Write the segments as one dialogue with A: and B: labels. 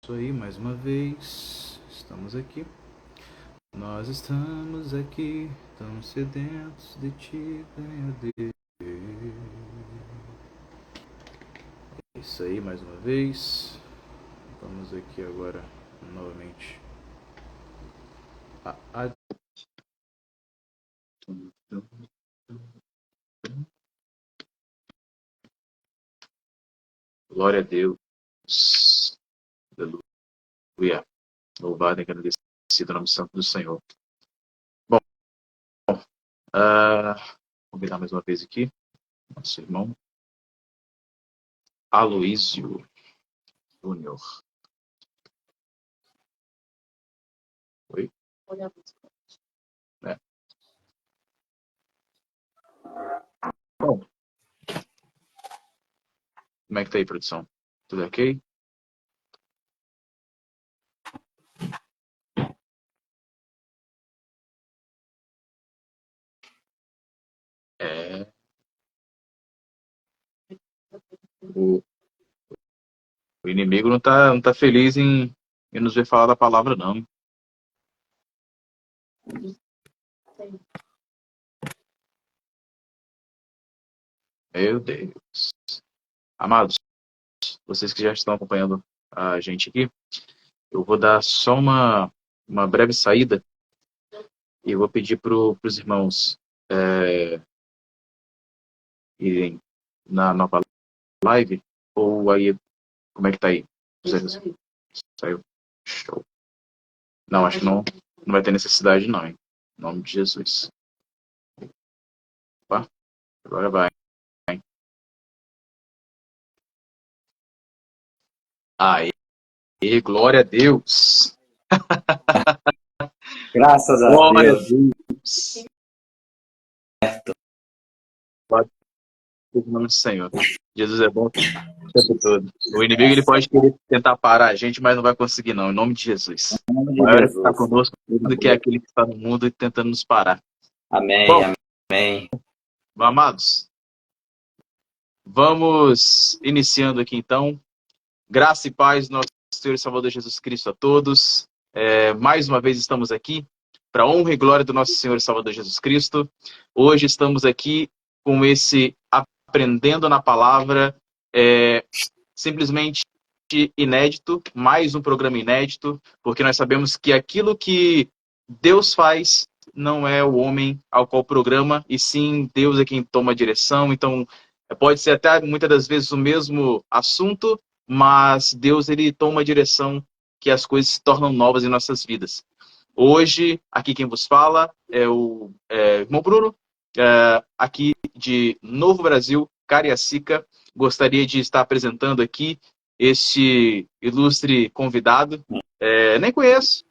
A: Isso aí, mais uma vez, estamos aqui. Nós estamos aqui, tão sedentos de ti, ganha Deus. Isso aí, mais uma vez. Vamos aqui agora, novamente. Glória a Deus. Aleluia. Louvado e agradecido o nome santo do Senhor. Bom, vou virar mais uma vez aqui. Nosso irmão Aloísio Júnior. Oi? Bom, como é que tá aí, produção? Tudo ok? O inimigo não tá feliz em nos ver falar da palavra, não. Meu Deus. Amados, vocês que já estão acompanhando a gente aqui, eu vou dar só uma breve saída e eu vou pedir para os irmãos irem na nova live, ou aí, como é que tá aí? Saiu. Show. Não, acho que não vai ter necessidade não, hein? Em nome de Jesus. Opa, agora vai. Aí, glória a Deus.
B: Graças a
A: Glória a
B: Deus.
A: Deus. Em nome do Senhor. Jesus é bom o tempo todo. O inimigo ele pode querer tentar parar a gente, mas não vai conseguir não, em nome de Jesus.
B: Em nome
A: O
B: de
A: maior é que está
B: Jesus.
A: conosco do que aquele que está no mundo e tentando nos parar.
B: Amém,
A: Bom,
B: amém.
A: amados, vamos iniciando aqui então. Graça e paz, nosso Senhor e Salvador Jesus Cristo a todos. Mais uma vez estamos aqui para a honra e glória do nosso Senhor e Salvador Jesus Cristo. Hoje estamos aqui com esse Aprendendo na Palavra, simplesmente inédito, mais um programa inédito, porque nós sabemos que aquilo que Deus faz não é o homem ao qual programa, e sim Deus é quem toma a direção. Então, pode ser até muitas das vezes o mesmo assunto, mas Deus ele toma a direção que as coisas se tornam novas em nossas vidas. Hoje, aqui quem vos fala é o irmão Bruno, aqui de Novo Brasil, Cariacica. Gostaria de estar apresentando aqui este ilustre convidado. Nem conheço.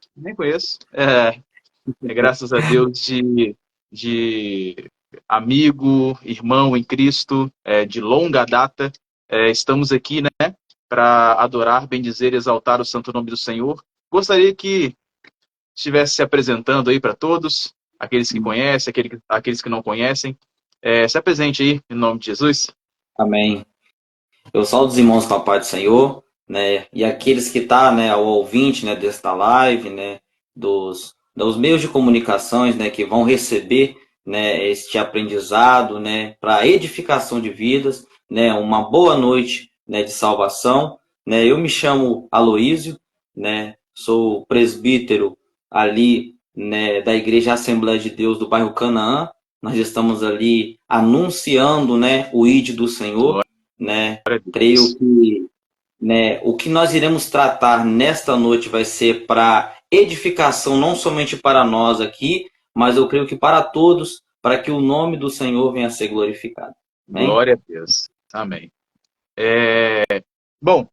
A: Graças a Deus de amigo, irmão em Cristo, de longa data. Estamos aqui, né, para adorar, bendizer e exaltar o santo nome do Senhor. Gostaria que estivesse se apresentando aí para todos, aqueles que conhecem, aqueles que não conhecem. Se apresente aí, em nome de Jesus.
B: Amém. Eu saúdo os irmãos com a paz do Senhor, né? E aqueles que tá, né, ao ouvinte, né, desta live, né, dos meios de comunicações, né, que vão receber, né, este aprendizado, né, para edificação de vidas, né, uma boa noite, né, de salvação, né? Eu me chamo Aloísio, né? Sou presbítero ali, né, da Igreja Assembleia de Deus do bairro Canaã. Nós estamos ali anunciando, né, o ID do Senhor, né? Creio que, né, o que nós iremos tratar nesta noite vai ser para edificação, não somente para nós aqui, mas eu creio que para todos, para que o nome do Senhor venha a ser glorificado. Amém?
A: Glória a Deus. Amém. Bom,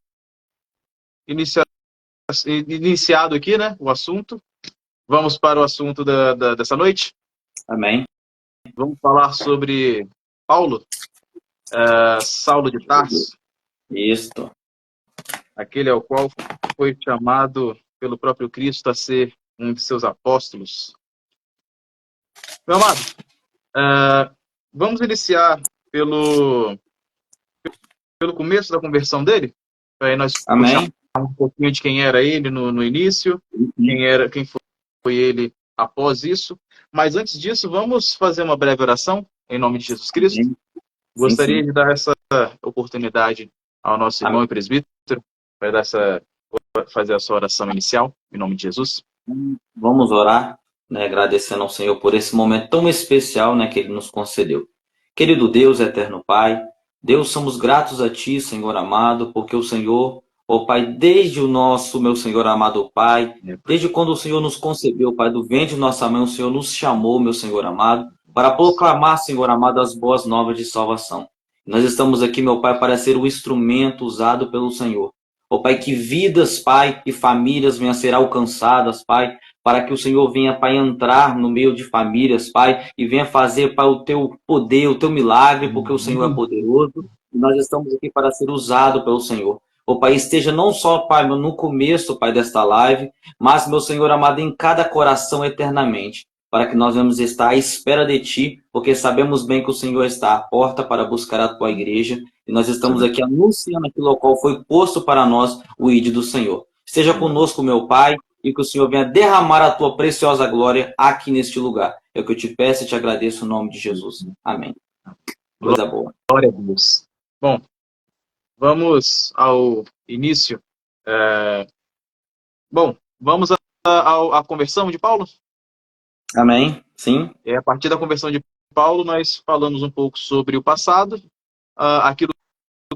A: iniciado aqui, né, o assunto. Vamos para o assunto dessa noite.
B: Amém.
A: Vamos falar sobre Paulo, Saulo de Tarso,
B: Isso.
A: aquele ao qual foi chamado pelo próprio Cristo a ser um de seus apóstolos. Meu amado, vamos iniciar pelo começo da conversão dele, para aí nós
B: Amém.
A: um pouquinho de quem era ele no início, quem foi ele após isso. Mas antes disso, vamos fazer uma breve oração em nome de Jesus Cristo.
B: Sim,
A: Gostaria
B: sim.
A: de dar essa oportunidade ao nosso irmão e presbítero para fazer a sua oração inicial em nome de Jesus.
B: Vamos orar, né, agradecendo ao Senhor por esse momento tão especial, né, que Ele nos concedeu. Querido Deus, eterno Pai, Deus, somos gratos a Ti, Senhor amado, porque o Senhor, ó Pai, desde o nosso, meu Senhor amado Pai, desde quando o Senhor nos concebeu, Pai, do ventre de nossa mãe, o Senhor nos chamou, meu Senhor amado, para proclamar, Senhor amado, as boas novas de salvação. Nós estamos aqui, meu Pai, para ser o instrumento usado pelo Senhor. Ó Pai, que vidas, Pai, e famílias venham a ser alcançadas, Pai, para que o Senhor venha, Pai, entrar no meio de famílias, Pai, e venha fazer, Pai, o Teu poder, o Teu milagre, porque o Senhor é poderoso, e nós estamos aqui para ser usado pelo Senhor. Ó Pai, esteja não só, Pai, no começo, Pai, desta live, mas, meu Senhor amado, em cada coração eternamente, para que nós venhamos estar à espera de Ti, porque sabemos bem que o Senhor está à porta para buscar a Tua igreja, e nós estamos aqui anunciando aquilo ao qual foi posto para nós o ID do Senhor. Esteja conosco, meu Pai, e que o Senhor venha derramar a Tua preciosa glória aqui neste lugar. É o que eu te peço e te agradeço no nome de Jesus. Amém. Coisa boa.
A: Glória a Deus. Bom, vamos ao início. Vamos à conversão de Paulo?
B: Amém. Sim.
A: A partir da conversão de Paulo, nós falamos um pouco sobre o passado, aquilo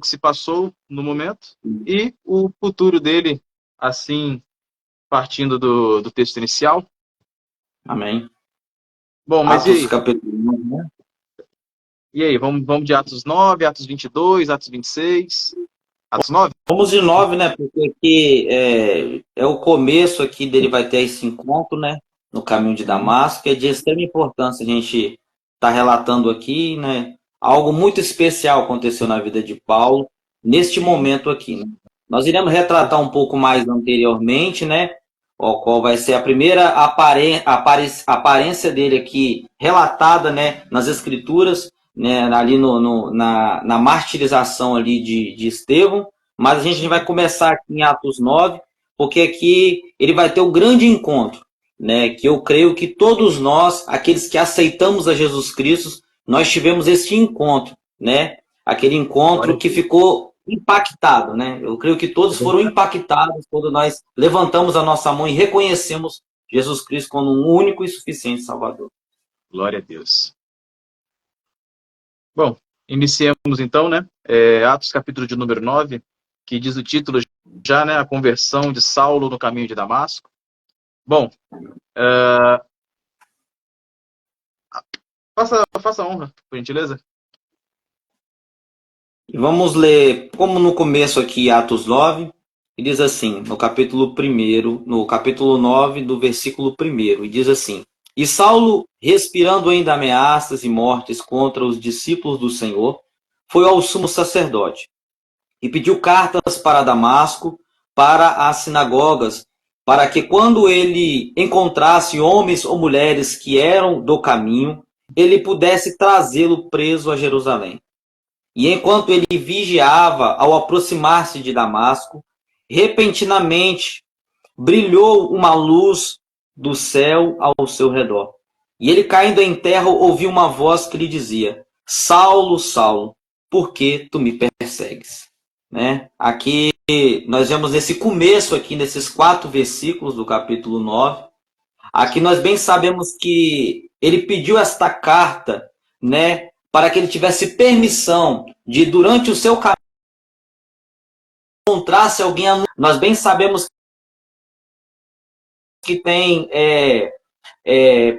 A: que se passou no momento e o futuro dele, assim, partindo do texto inicial.
B: Amém.
A: Bom, mas
B: Atos,
A: e aí?
B: capítulo 9, né?
A: E aí, vamos de Atos 9, Atos 22, Atos 26, Atos 9?
B: Vamos de 9, né? Porque aqui é o começo aqui dele, vai ter esse encontro, né? No caminho de Damasco, que é de extrema importância a gente está relatando aqui, né? Algo muito especial aconteceu na vida de Paulo neste momento aqui, né? Nós iremos retratar um pouco mais anteriormente, né? Qual vai ser a primeira aparência dele aqui relatada, né? Nas Escrituras, né? Ali na martirização ali de Estevão. Mas a gente vai começar aqui em Atos 9, porque aqui ele vai ter um grande encontro, né? Que eu creio que todos nós, aqueles que aceitamos a Jesus Cristo, nós tivemos esse encontro, né? Aquele encontro que ficou impactado, né? Eu creio que todos foram impactados quando nós levantamos a nossa mão e reconhecemos Jesus Cristo como um único e suficiente Salvador.
A: Glória a Deus. Bom, iniciamos então, né? Atos capítulo de número 9, que diz o título já, né? A conversão de Saulo no caminho de Damasco. Bom, faça a honra, por gentileza.
B: E vamos ler, como no começo aqui, Atos 9, e diz assim, no capítulo 1, no capítulo 9, do versículo 1, e diz assim: E Saulo, respirando ainda ameaças e mortes contra os discípulos do Senhor, foi ao sumo sacerdote, e pediu cartas para Damasco, para as sinagogas, para que quando ele encontrasse homens ou mulheres que eram do caminho, ele pudesse trazê-lo preso a Jerusalém. E enquanto ele vigiava, ao aproximar-se de Damasco, repentinamente brilhou uma luz do céu ao seu redor. E ele, caindo em terra, ouviu uma voz que lhe dizia: Saulo, Saulo, por que tu me persegues? Né? Aqui nós vemos nesse começo aqui, nesses 4 versículos do capítulo 9, aqui nós bem sabemos que ele pediu esta carta, né, para que ele tivesse permissão de, durante o seu caminho, encontrasse alguém. Nós bem sabemos que tem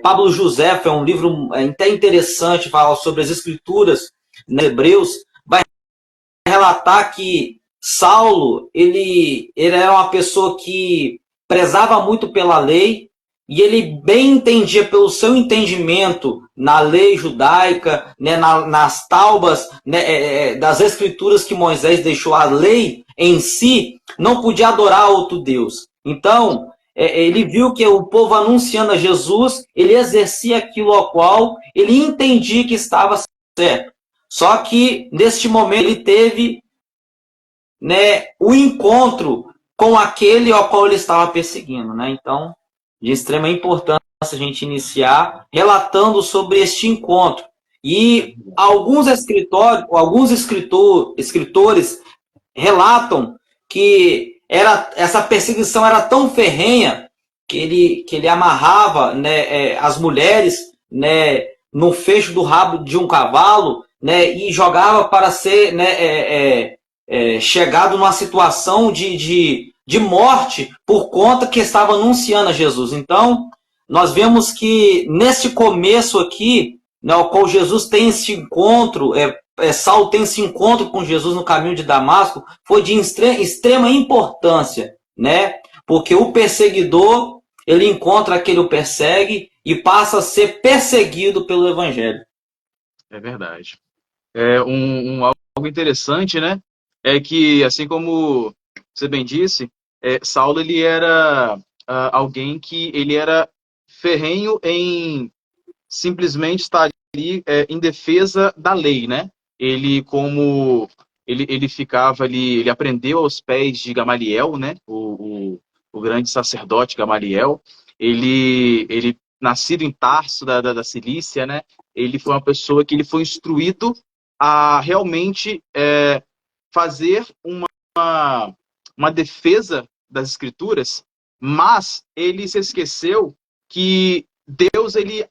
B: Pablo José, é um livro até interessante, fala sobre as escrituras, né, Hebreus, vai relatar que Saulo, ele era uma pessoa que prezava muito pela lei, e ele bem entendia, pelo seu entendimento na lei judaica, né, nas taubas, né, das escrituras que Moisés deixou, a lei em si não podia adorar outro Deus. Então, ele viu que o povo anunciando a Jesus, ele exercia aquilo ao qual ele entendia que estava certo. Só que, neste momento, ele teve, né, o encontro com aquele ao qual ele estava perseguindo, né? Então, de extrema importância a gente iniciar relatando sobre este encontro. E alguns escritores relatam que essa perseguição era tão ferrenha que ele amarrava, né, as mulheres, né, no fecho do rabo de um cavalo, né, e jogava para ser, né, chegado numa situação de morte por conta que estava anunciando a Jesus. Então, nós vemos que nesse começo aqui, né, ao qual Jesus tem esse encontro, Saulo tem esse encontro com Jesus no caminho de Damasco, foi de extrema importância, né? Porque o perseguidor, ele encontra aquele que o persegue e passa a ser perseguido pelo evangelho.
A: É verdade. Algo interessante, né? É que, assim como você bem disse, Saulo ele era alguém que ele era ferrenho em simplesmente estar ali em defesa da lei, né? Ele como ele ficava ali, ele aprendeu aos pés de Gamaliel, né? O grande sacerdote Gamaliel. Ele nascido em Tarso da Cilícia, né? Ele foi uma pessoa que ele foi instruído a realmente fazer uma defesa das escrituras, mas ele se esqueceu que Deus ele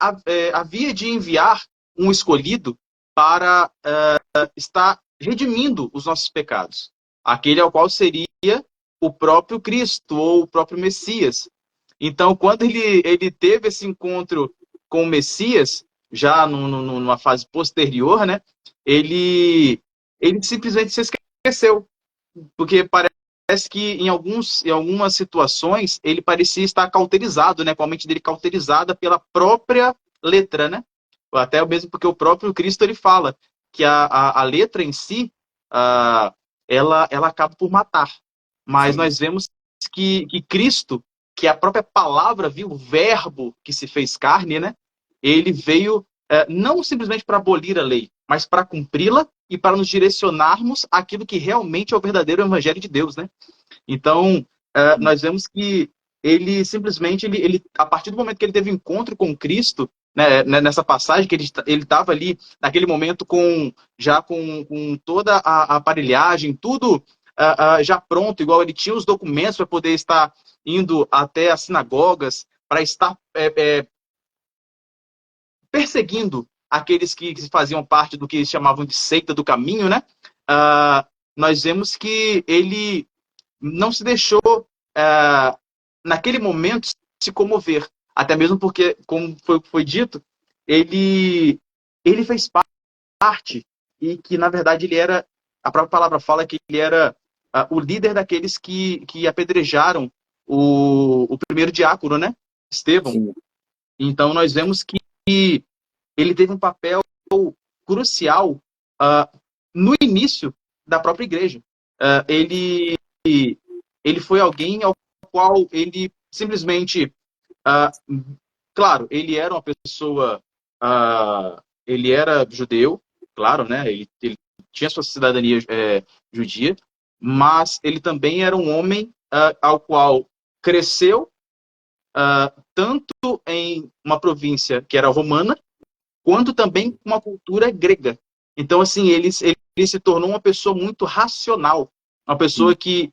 A: havia de enviar um escolhido para estar redimindo os nossos pecados. Aquele ao qual seria o próprio Cristo ou o próprio Messias. Então, quando ele teve esse encontro com o Messias, já numa fase posterior, né, ele simplesmente se esqueceu. Porque parece que em algumas situações ele parecia estar cauterizado, né, com a mente dele cauterizada pela própria letra, né? Até mesmo porque o próprio Cristo ele fala que a letra em si, ela acaba por matar. Mas
B: Sim.
A: nós vemos que Cristo, que é a própria palavra, viu, o verbo que se fez carne, né? Ele veio não simplesmente para abolir a lei, mas para cumpri-la e para nos direcionarmos àquilo que realmente é o verdadeiro evangelho de Deus, né? Então, nós vemos que ele simplesmente, a partir do momento que ele teve encontro com Cristo, né, nessa passagem, que ele estava ali, naquele momento, já com toda a aparelhagem, tudo já pronto, igual ele tinha os documentos para poder estar indo até as sinagogas, para estar perseguindo aqueles que faziam parte do que eles chamavam de seita do caminho, né? Nós vemos que ele não se deixou, naquele momento, se comover. Até mesmo porque, como foi dito, ele fez parte e que, na verdade, ele era, a própria palavra fala que ele era o líder daqueles que apedrejaram o primeiro diácono, né? Estevão.
B: Sim.
A: Então, nós vemos que ele teve um papel crucial no início da própria igreja. Ele foi alguém ao qual ele simplesmente, claro, ele era uma pessoa, ele era judeu, claro, né? Ele tinha sua cidadania judia, mas ele também era um homem ao qual cresceu tanto em uma província que era romana, quanto também uma cultura grega. Então, assim, ele se tornou uma pessoa muito racional, uma pessoa que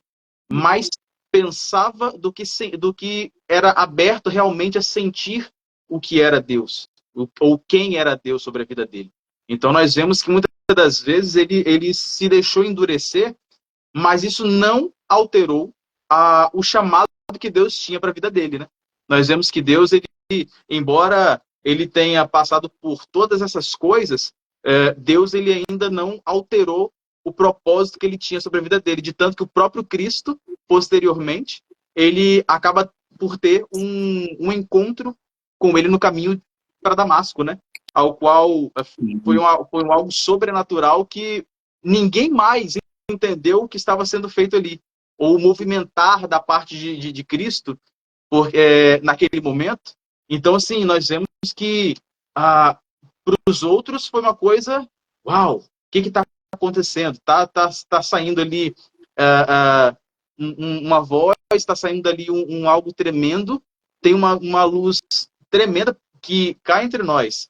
A: mais pensava do que era aberto realmente a sentir o que era Deus, ou quem era Deus sobre a vida dele. Então, nós vemos que muitas das vezes ele se deixou endurecer, mas isso não alterou o chamado que Deus tinha para a vida dele, né? Nós vemos que Deus, embora ele tenha passado por todas essas coisas, Deus ele ainda não alterou o propósito que ele tinha sobre a vida dele, de tanto que o próprio Cristo, posteriormente, ele acaba por ter um encontro com ele no caminho para Damasco, né? Ao qual foi algo sobrenatural que ninguém mais entendeu o que estava sendo feito ali, ou o movimentar da parte de Cristo naquele momento. Então, assim, nós vemos que para os outros foi uma coisa, uau, o que está acontecendo? Tá saindo ali uma voz, está saindo dali algo tremendo, tem uma luz tremenda que cai entre nós.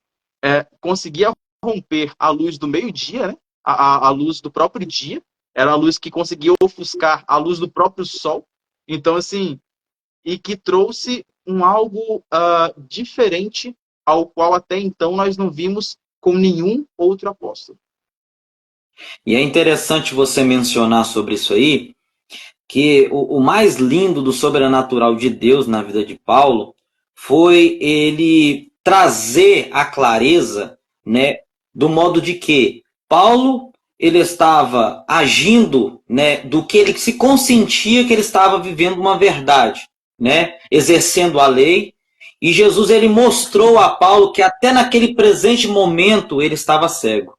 A: Conseguia romper a luz do meio-dia, né? A luz do próprio dia, era a luz que conseguia ofuscar a luz do próprio sol. Então, assim, e que trouxe algo diferente ao qual até então nós não vimos com nenhum outro apóstolo.
B: E é interessante você mencionar sobre isso aí, que o mais lindo do sobrenatural de Deus na vida de Paulo foi ele trazer a clareza, né, do modo de que Paulo ele estava agindo, né, do que ele se consentia que ele estava vivendo uma verdade, né, exercendo a lei, e Jesus ele mostrou a Paulo que até naquele presente momento ele estava cego.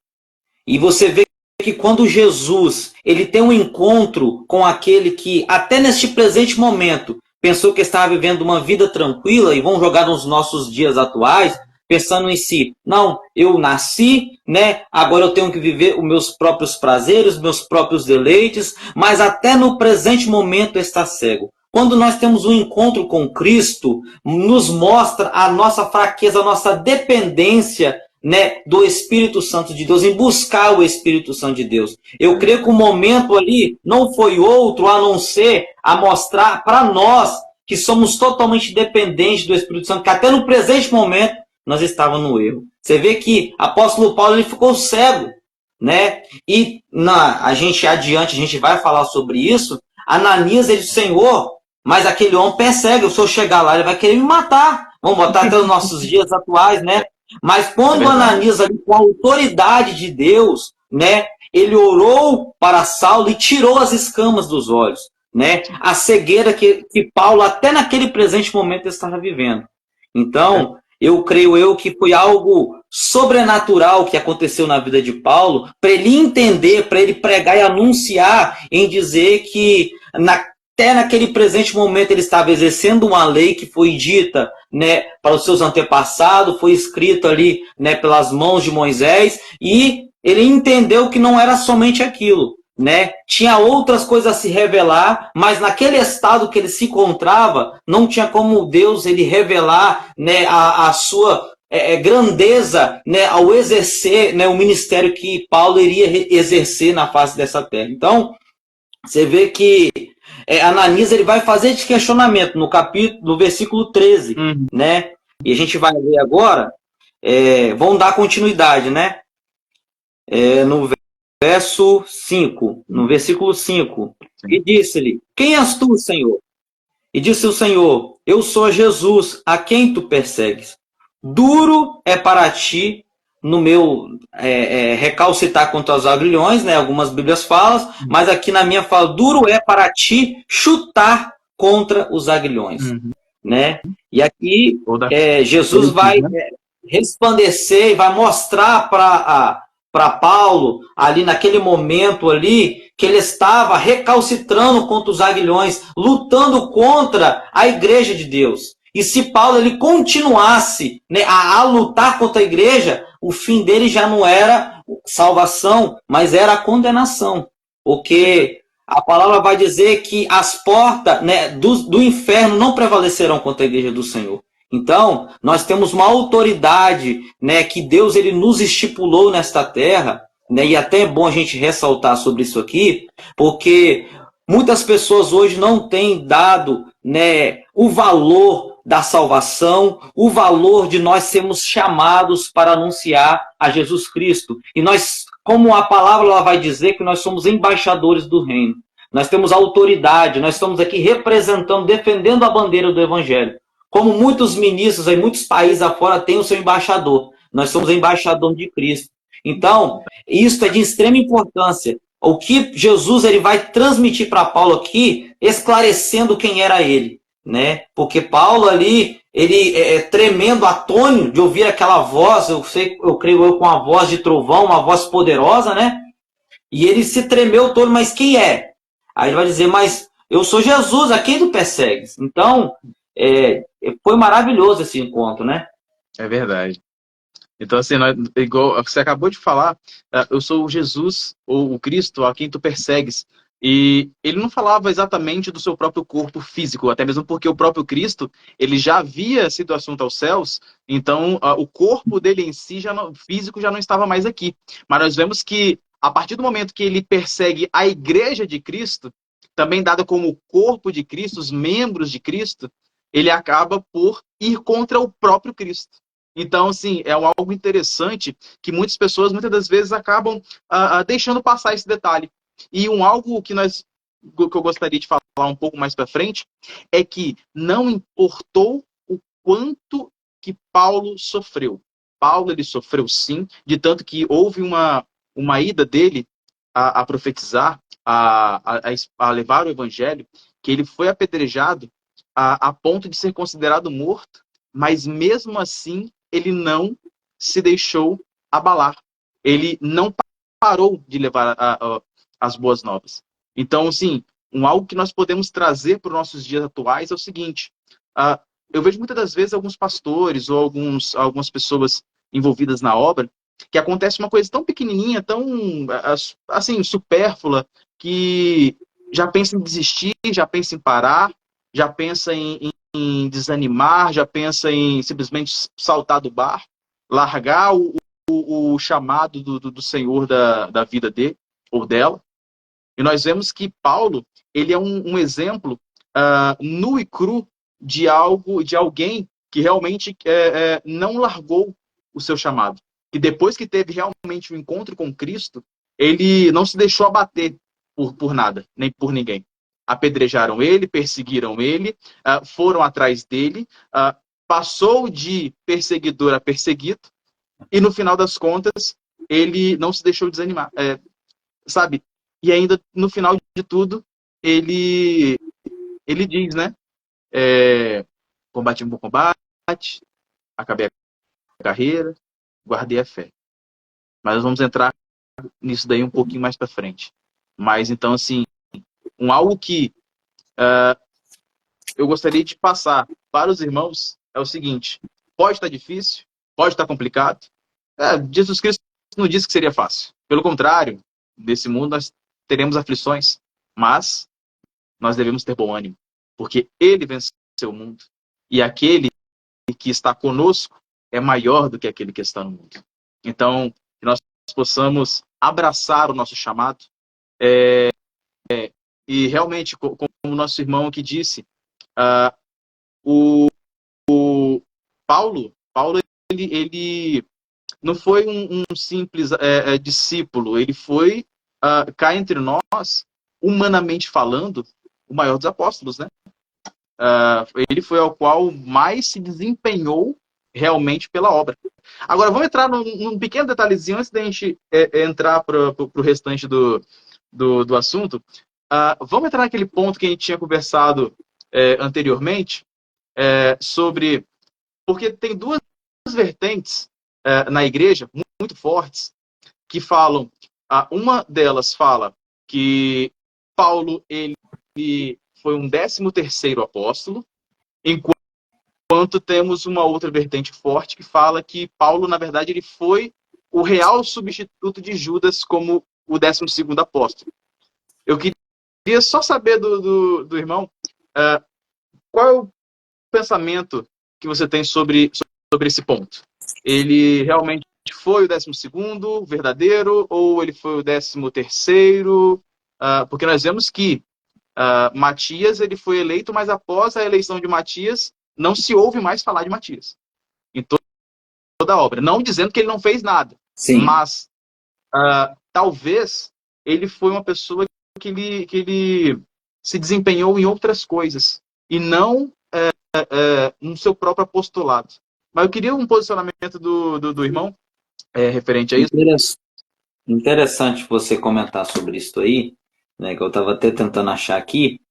B: E você vê que quando Jesus ele tem um encontro com aquele que até neste presente momento pensou que estava vivendo uma vida tranquila, e vão jogar nos nossos dias atuais, pensando em si, não, eu nasci, né? Agora eu tenho que viver os meus próprios prazeres, meus próprios deleites, mas até no presente momento está cego. Quando nós temos um encontro com Cristo, nos mostra a nossa fraqueza, a nossa dependência, né, do Espírito Santo de Deus, em buscar o Espírito Santo de Deus. Eu creio que o momento ali não foi outro a não ser a mostrar para nós que somos totalmente dependentes do Espírito Santo, que até no presente momento nós estávamos no erro. Você vê que o apóstolo Paulo ele ficou cego, né? E a gente adiante, a gente vai falar sobre isso. Ananias, ele disse, Senhor, mas aquele homem persegue, se eu chegar lá, ele vai querer me matar. Vamos botar até os nossos dias atuais, né? Mas quando Ananias, ali, com a autoridade de Deus, né, ele orou para Saulo e tirou as escamas dos olhos, né? A cegueira que Paulo, até naquele presente momento, estava vivendo. Então, eu creio que foi algo sobrenatural que aconteceu na vida de Paulo, para ele entender, para ele pregar e anunciar, em dizer que até naquele presente momento ele estava exercendo uma lei que foi dita, né, para os seus antepassados, foi escrito ali, né, pelas mãos de Moisés, e ele entendeu que não era somente aquilo, né? Tinha outras coisas a se revelar, mas naquele estado que ele se encontrava, não tinha como Deus ele revelar, né, a sua grandeza, né, ao exercer, né, o ministério que Paulo iria exercer na face dessa terra. Então, você vê que Ananias ele vai fazer esse questionamento no versículo 13, né? E a gente vai ler agora, vamos dar continuidade, né? No verso 5, no versículo 5, e disse-lhe, quem és tu, Senhor? E disse o Senhor, eu sou Jesus, a quem tu persegues. Duro é para ti, no meu recalcitar contra os aguilhões, né? Algumas Bíblias falam, mas aqui na minha fala, duro é para ti chutar contra os aguilhões, né? E aqui Jesus vai resplandecer e vai mostrar para Paulo, ali naquele momento ali, que ele estava recalcitrando contra os aguilhões, lutando contra a igreja de Deus. E se Paulo ele continuasse, né, a lutar contra a igreja, o fim dele já não era salvação, mas era a condenação. Porque a palavra vai dizer que as portas, né, do inferno não prevalecerão contra a igreja do Senhor. Então, nós temos uma autoridade, né, que Deus ele nos estipulou nesta terra, né, e até é bom a gente ressaltar sobre isso aqui, porque muitas pessoas hoje não têm dado, né, o valor da salvação, o valor de nós sermos chamados para anunciar a Jesus Cristo. E nós, como a palavra ela vai dizer, que nós somos embaixadores do reino. Nós temos autoridade, nós estamos aqui representando, defendendo a bandeira do Evangelho. Como muitos ministros em muitos países afora têm o seu embaixador. Nós somos embaixador de Cristo. Então, isso é de extrema importância. O que Jesus ele vai transmitir para Paulo aqui, esclarecendo quem era ele, né? Porque Paulo ali, ele tremendo, atônito de ouvir aquela voz, eu creio com a voz de trovão, uma voz poderosa, né? E ele se tremeu todo, mas quem é? Aí ele vai dizer, mas eu sou Jesus, a quem tu persegues? Então, foi maravilhoso esse encontro, né?
A: É verdade. Então, assim, igual você acabou de falar, eu sou o Jesus, ou o Cristo, a quem tu persegues. E ele não falava exatamente do seu próprio corpo físico, até mesmo porque o próprio Cristo, ele já havia sido assunto aos céus, então o corpo dele em si, físico, já não estava mais aqui. Mas nós vemos que, a partir do momento que ele persegue a igreja de Cristo, também dada como o corpo de Cristo, os membros de Cristo, ele acaba por ir contra o próprio Cristo. Então, assim, é algo interessante que muitas pessoas, muitas das vezes, acabam deixando passar esse detalhe. E algo que eu gostaria de falar um pouco mais para frente é que não importou o quanto que Paulo sofreu. Paulo, ele sofreu sim, de tanto que houve uma ida dele a profetizar, a levar o evangelho, que ele foi apedrejado a ponto de ser considerado morto, mas mesmo assim ele não se deixou abalar. Ele não parou de levar as boas novas. Então, sim, algo que nós podemos trazer para os nossos dias atuais é o seguinte: eu vejo muitas das vezes alguns pastores ou algumas pessoas envolvidas na obra que acontece uma coisa tão pequenininha, tão assim, supérflua, que já pensa em desistir, já pensa em parar, já pensa em desanimar, já pensa em simplesmente saltar do bar, largar o chamado do Senhor da vida dele ou dela. E nós vemos que Paulo, ele é um exemplo nu e cru de alguém que realmente não largou o seu chamado. E depois que teve realmente o um encontro com Cristo, ele não se deixou abater por nada, nem por ninguém. Apedrejaram ele, perseguiram ele, foram atrás dele, passou de perseguidor a perseguido, e no final das contas, ele não se deixou desanimar. Sabe? E ainda, no final de tudo, ele diz, né? Combati um bom combate, acabei a carreira, guardei a fé. Mas nós vamos entrar nisso daí um pouquinho mais para frente. Mas, então, assim, algo que eu gostaria de passar para os irmãos é o seguinte: pode estar difícil, pode estar complicado. Jesus Cristo não disse que seria fácil. Pelo contrário, nesse mundo nós teremos aflições, mas nós devemos ter bom ânimo, porque Ele venceu o mundo. E aquele que está conosco é maior do que aquele que está no mundo. Então, que nós possamos abraçar o nosso chamado. E realmente, como o nosso irmão aqui disse, o Paulo ele não foi um simples discípulo, ele foi, cá entre nós, humanamente falando, o maior dos apóstolos, né? Ele foi ao qual mais se desempenhou realmente pela obra. Agora, vamos entrar num pequeno detalhezinho antes da gente entrar para o restante do assunto. Vamos entrar naquele ponto que a gente tinha conversado anteriormente, sobre... Porque tem duas vertentes na igreja muito fortes que falam... uma delas fala que Paulo ele foi um 13º apóstolo, enquanto temos uma outra vertente forte que fala que Paulo, na verdade, ele foi o real substituto de Judas como o 12º apóstolo. Eu queria só saber do irmão qual é o pensamento que você tem sobre esse ponto. Ele realmente foi o 12º verdadeiro ou ele foi o 13º? Porque nós vemos que Matias ele foi eleito, mas após a eleição de Matias, não se ouve mais falar de Matias. Em toda a obra. Não dizendo que ele não fez nada.
B: Sim.
A: Mas talvez ele foi uma pessoa que ele se desempenhou em outras coisas. E não no seu próprio apostolado. Mas eu queria um posicionamento do irmão referente a isso.
B: Interessante você comentar sobre isso aí, né, que eu estava até tentando achar aqui.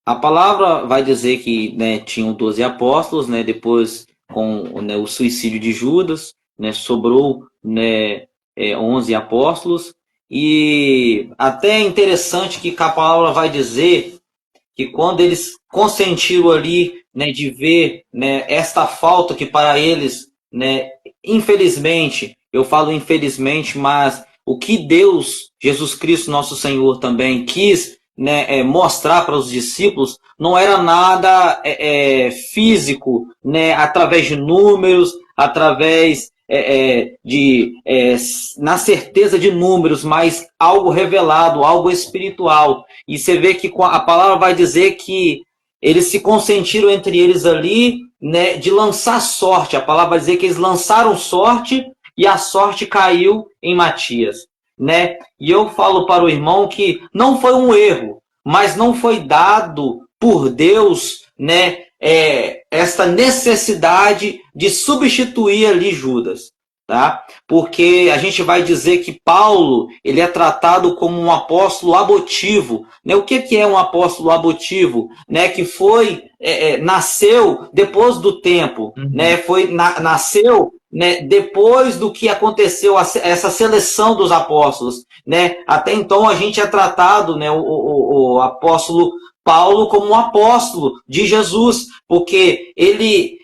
B: A palavra vai dizer que, né, tinham 12 apóstolos, né, depois com, né, o suicídio de Judas, né, sobrou, né, 11 apóstolos, e até é interessante que a palavra vai dizer que quando eles consentiram ali, né, de ver, né, esta falta que para eles, né, infelizmente, eu falo infelizmente, mas o que Deus, Jesus Cristo, nosso Senhor, também quis, né, mostrar para os discípulos, não era nada físico, né, através de números, através na certeza de números, mas algo revelado, algo espiritual. E você vê que a palavra vai dizer que eles se consentiram entre eles ali, né, de lançar sorte. A palavra vai dizer que eles lançaram sorte e a sorte caiu em Matias, né? E eu falo para o irmão que não foi um erro, mas não foi dado por Deus, né, essa necessidade de substituir ali Judas, tá? Porque a gente vai dizer que Paulo, ele é tratado como um apóstolo abortivo, né? O que é um apóstolo abortivo, né? Que nasceu depois do tempo, né? Nasceu, né, depois do que aconteceu essa seleção dos apóstolos, né? Até então a gente é tratado, né, o apóstolo Paulo como um apóstolo de Jesus, porque ele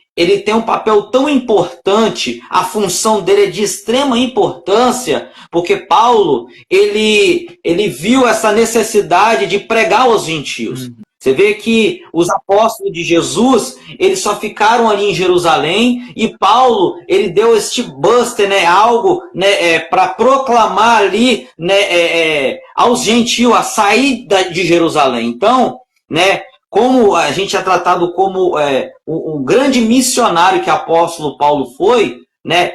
B: tem um papel tão importante, a função dele é de extrema importância, porque Paulo, ele viu essa necessidade de pregar aos gentios. Você vê que os apóstolos de Jesus, eles só ficaram ali em Jerusalém, e Paulo, ele deu este buster, né, algo, né, para proclamar ali, né, aos gentios a saída de Jerusalém. Então, né, como a gente é tratado como um grande missionário que o apóstolo Paulo foi, né,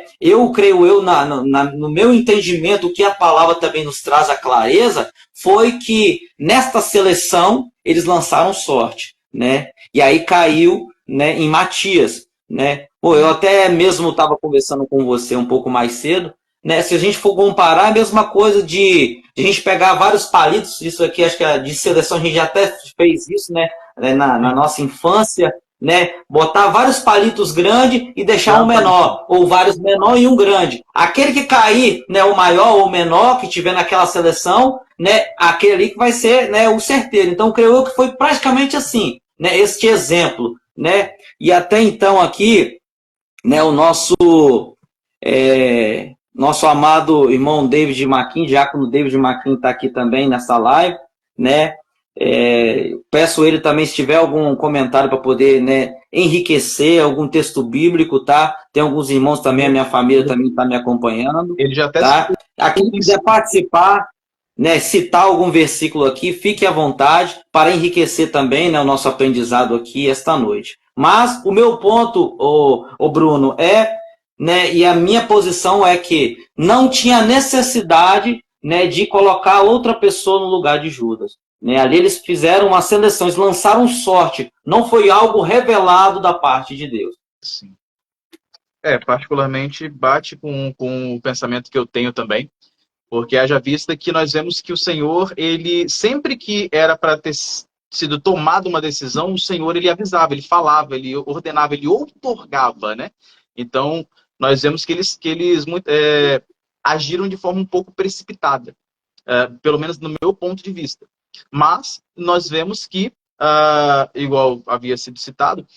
B: no meu entendimento, o que a palavra também nos traz a clareza, foi que nesta seleção eles lançaram sorte, né, e aí caiu, né, em Matias, né. Pô, eu até mesmo estava conversando com você um pouco mais cedo, né, se a gente for comparar, é a mesma coisa de a gente pegar vários palitos, isso aqui acho que de seleção a gente já até fez isso, né, na nossa infância, né, botar vários palitos grandes e deixar um menor, ou vários menor e um grande. Aquele que cair, né, o maior ou o menor que tiver naquela seleção, né, aquele ali que vai ser, né, o certeiro. Então, creio eu que foi praticamente assim, né, este exemplo, né, e até então aqui, né, o nosso amado irmão David Maquin, diácono David Maquin, está aqui também nessa live, né? Peço ele também, se tiver algum comentário para poder, né, enriquecer, algum texto bíblico, tá? Tem alguns irmãos também, a minha família também está me acompanhando.
A: Ele já até
B: tá? Aqui que quiser participar, né, citar algum versículo aqui, fique à vontade para enriquecer também, né, o nosso aprendizado aqui esta noite. Mas o meu ponto, o Bruno, né, e a minha posição é que não tinha necessidade, né, de colocar outra pessoa no lugar de Judas. Né? Ali eles fizeram uma seleção, eles lançaram sorte. Não foi algo revelado da parte de Deus.
A: Sim. Particularmente bate com o pensamento que eu tenho também, porque haja vista que nós vemos que o Senhor, ele sempre que era para ter sido tomada uma decisão, o Senhor, ele avisava, ele falava, ele ordenava, ele outorgava, né? Então, nós vemos que eles agiram de forma um pouco precipitada, pelo menos no meu ponto de vista. Mas nós vemos que, igual havia sido citado,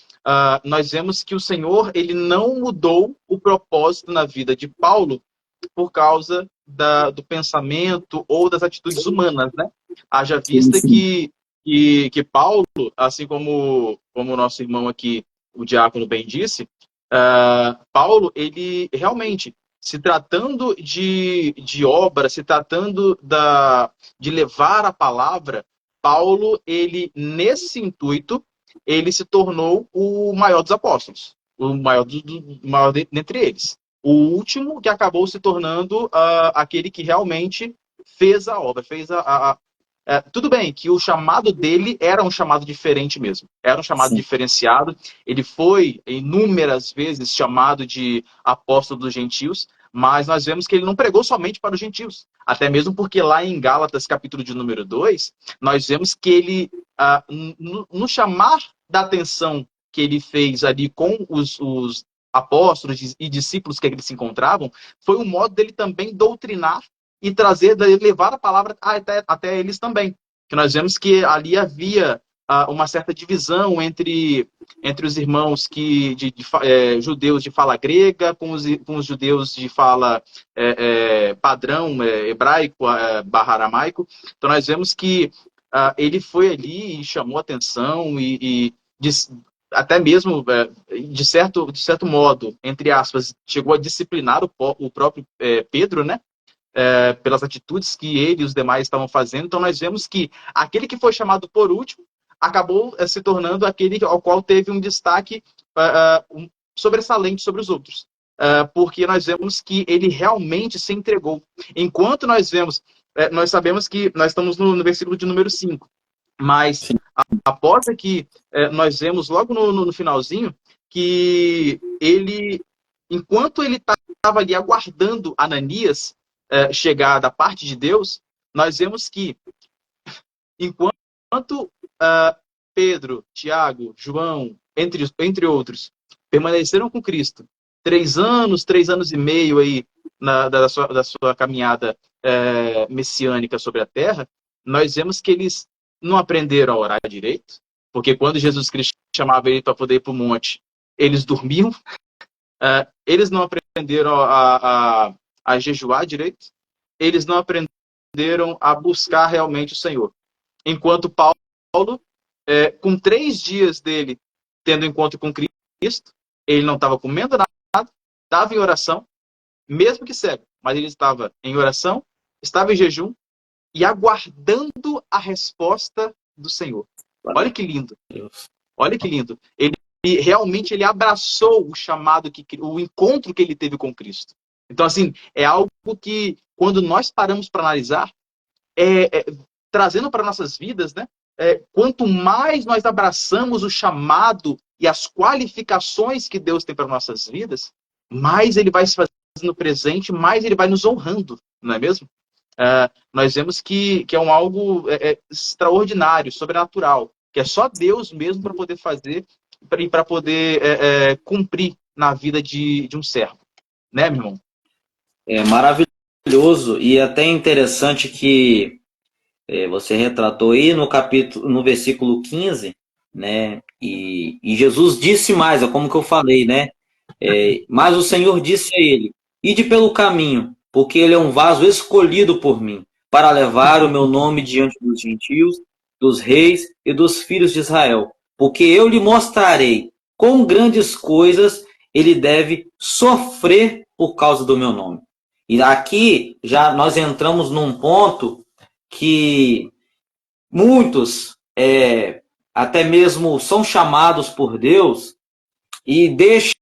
A: nós vemos que o Senhor, ele não mudou o propósito na vida de Paulo por causa do pensamento ou das atitudes humanas, né? Haja vista que Paulo, assim como o nosso irmão aqui, o diácono bem disse, Paulo, ele realmente, se tratando de obra, se tratando de levar a palavra, Paulo, ele, nesse intuito, ele se tornou o maior dos apóstolos, o maior dentre eles. O último que acabou se tornando aquele que realmente fez a obra, tudo bem que o chamado dele era um chamado diferente mesmo, era um chamado diferenciado. Ele foi inúmeras vezes chamado de apóstolo dos gentios, mas nós vemos que ele não pregou somente para os gentios, até mesmo porque lá em Gálatas, capítulo de número 2, nós vemos que ele, no chamar da atenção que ele fez ali com os apóstolos e discípulos que eles se encontravam, foi um modo dele também doutrinar e levar a palavra até eles também. Que nós vemos que ali havia uma certa divisão entre os irmãos judeus de fala grega com os judeus de fala padrão hebraico barra aramaico. Então nós vemos que ele foi ali e chamou atenção até mesmo, de certo modo, entre aspas, chegou a disciplinar o próprio Pedro, né? Pelas atitudes que ele e os demais estavam fazendo. Então nós vemos que aquele que foi chamado por último acabou se tornando aquele ao qual teve um destaque sobressalente sobre os outros. Porque nós vemos que ele realmente se entregou. Enquanto nós sabemos que nós estamos no versículo de número 5, mas após aqui, nós vemos logo no finalzinho que ele, enquanto ele estava ali aguardando Ananias chegar da parte de Deus, nós vemos que enquanto Pedro, Tiago, João, entre outros, permaneceram com Cristo 3 anos e meio aí da sua caminhada messiânica sobre a terra, nós vemos que eles não aprenderam a orar direito, porque quando Jesus Cristo chamava ele para poder ir para o monte, eles dormiam. Eles não aprenderam a jejuar direito, eles não aprenderam a buscar realmente o Senhor. Enquanto Paulo, com 3 dias dele tendo encontro com Cristo, ele não estava comendo nada, estava em oração, mesmo que cego, mas ele estava em oração, estava em jejum e aguardando a resposta do Senhor. Olha que lindo. Olha que lindo. Ele realmente abraçou o chamado, o encontro que ele teve com Cristo. Então, assim, é algo que, quando nós paramos para analisar, trazendo para nossas vidas, né? Quanto mais nós abraçamos o chamado e as qualificações que Deus tem para nossas vidas, mais ele vai se fazendo presente, mais ele vai nos honrando, não é mesmo? Nós vemos que é algo extraordinário, sobrenatural, que é só Deus mesmo para poder fazer e para poder cumprir na vida de um servo. Né, meu irmão?
B: É maravilhoso e até interessante que você retratou aí no versículo 15, né? E Jesus disse mais, como que eu falei, né? Mas o Senhor disse a ele: ide pelo caminho, porque ele é um vaso escolhido por mim, para levar o meu nome diante dos gentios, dos reis e dos filhos de Israel, porque eu lhe mostrarei quão grandes coisas ele deve sofrer por causa do meu nome. E aqui já nós entramos num ponto que muitos até mesmo são chamados por Deus e deixa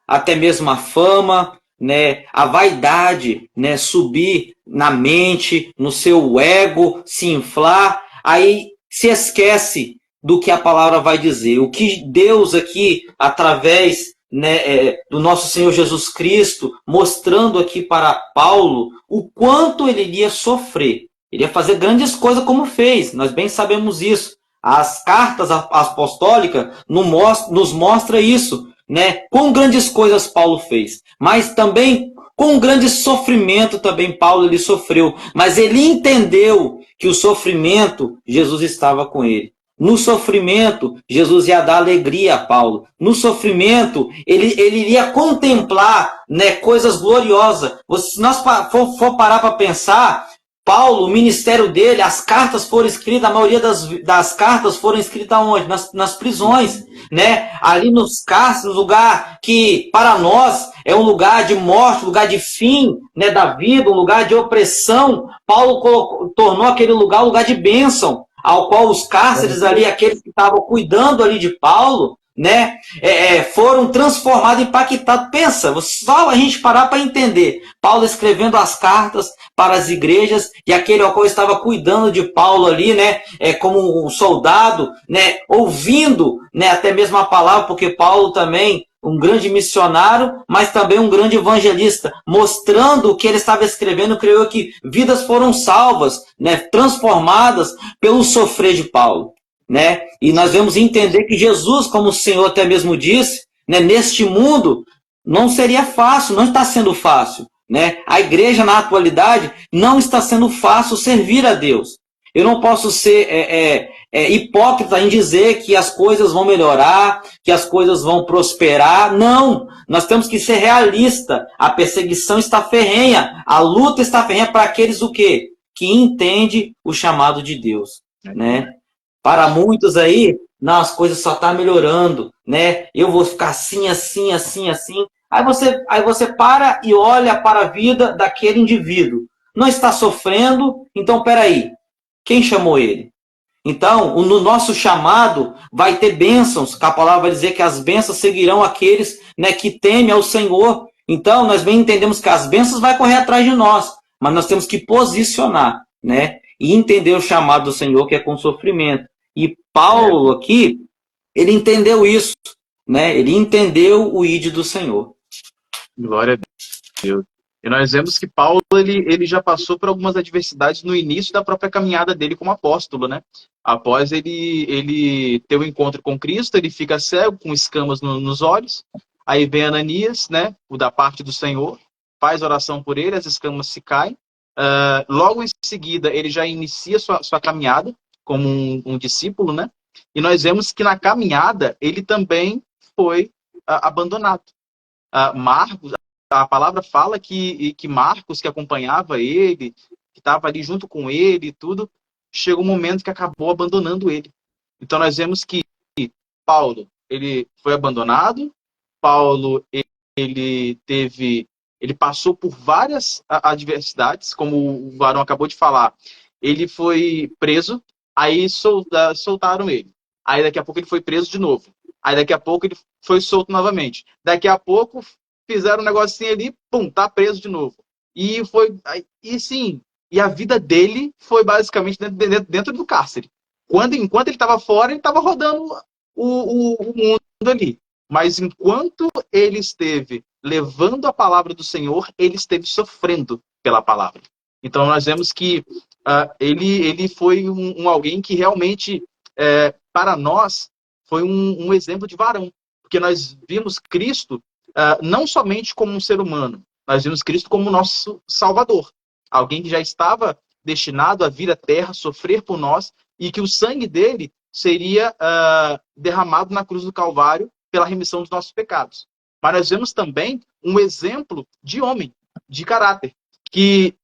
B: até mesmo a fama, né, a vaidade, né, subir na mente, no seu ego, se inflar, aí se esquece do que a palavra vai dizer. O que Deus aqui, através, né, do nosso Senhor Jesus Cristo, mostrando aqui para Paulo o quanto ele iria sofrer. Ele ia fazer grandes coisas como fez, nós bem sabemos isso. As cartas apostólicas nos mostram isso, né? Com grandes coisas Paulo fez, mas também com grande sofrimento também Paulo ele sofreu, mas ele entendeu que o sofrimento, Jesus estava com ele. No sofrimento, Jesus ia dar alegria a Paulo. No sofrimento, ele iria contemplar, né, coisas gloriosas. Se nós for parar para pensar, Paulo, o ministério dele, as cartas foram escritas, a maioria das cartas foram escritas onde? Nas prisões, né? Ali nos cárceres, lugar que para nós é um lugar de morte, um lugar de fim, né, da vida, um lugar de opressão. Paulo tornou aquele lugar um lugar de bênção, ao qual os cárceres ali, aqueles que estavam cuidando ali de Paulo, né, foram transformados, impactados. Pensa, só a gente parar para entender. Paulo escrevendo as cartas para as igrejas, e aquele ao qual estava cuidando de Paulo ali, né, como um soldado, né, ouvindo, né, até mesmo a palavra, porque Paulo também, um grande missionário, mas também um grande evangelista, mostrando o que ele estava escrevendo, creio que vidas foram salvas, né, transformadas pelo sofrer de Paulo. Né? E nós vamos entender que Jesus, como o Senhor até mesmo disse, né, neste mundo não seria fácil, não está sendo fácil. Né? A igreja na atualidade não está sendo fácil servir a Deus. Eu não posso ser hipócrita em dizer que as coisas vão melhorar, que as coisas vão prosperar. Não! Nós temos que ser realistas. A perseguição está ferrenha, a luta está ferrenha para aqueles o quê? Que entende o chamado de Deus, né? Para muitos aí, não, as coisas só estão melhorando, né? Eu vou ficar assim, assim, assim, assim. Aí você para e olha para a vida daquele indivíduo. Não está sofrendo, então peraí, quem chamou ele? Então, no nosso chamado vai ter bênçãos, que a palavra vai dizer que as bênçãos seguirão aqueles, né, que temem ao Senhor. Então, nós bem entendemos que as bênçãos vai correr atrás de nós, mas nós temos que posicionar, né, e entender o chamado do Senhor, que é com sofrimento. E Paulo aqui, ele entendeu isso, né, ele entendeu o ide do Senhor.
A: Glória a Deus. E nós vemos que Paulo ele já passou por algumas adversidades no início da própria caminhada dele como apóstolo, né? Após ele ter o encontro com Cristo, ele fica cego, com escamas nos olhos. Aí vem Ananias, né? O da parte do Senhor, faz oração por ele, as escamas se caem. Logo em seguida, ele já inicia sua caminhada como um discípulo, né? E nós vemos que na caminhada ele também foi abandonado. Marcos, a palavra fala que Marcos, que acompanhava ele, que estava ali junto com ele e tudo, chegou um momento que acabou abandonando ele. Então nós vemos que Paulo, ele foi abandonado, Paulo, ele passou por várias adversidades, como o Varão acabou de falar. Ele foi preso, aí soltaram ele. Aí daqui a pouco ele foi preso de novo. Aí daqui a pouco ele foi solto novamente. Daqui a pouco fizeram um negocinho ali, pum, tá preso de novo. E sim, e a vida dele foi basicamente dentro do cárcere. Enquanto ele estava fora, ele estava rodando o mundo ali. Mas enquanto ele esteve levando a palavra do Senhor, ele esteve sofrendo pela palavra. Então nós vemos que ele foi alguém que realmente, para nós, foi um exemplo de varão. Porque nós vimos Cristo não somente como um ser humano, nós vimos Cristo como nosso Salvador. Alguém que já estava destinado a vir à Terra, sofrer por nós, e que o sangue dele seria derramado na cruz do Calvário pela remissão dos nossos pecados. Mas nós vemos também um exemplo de homem, de caráter, que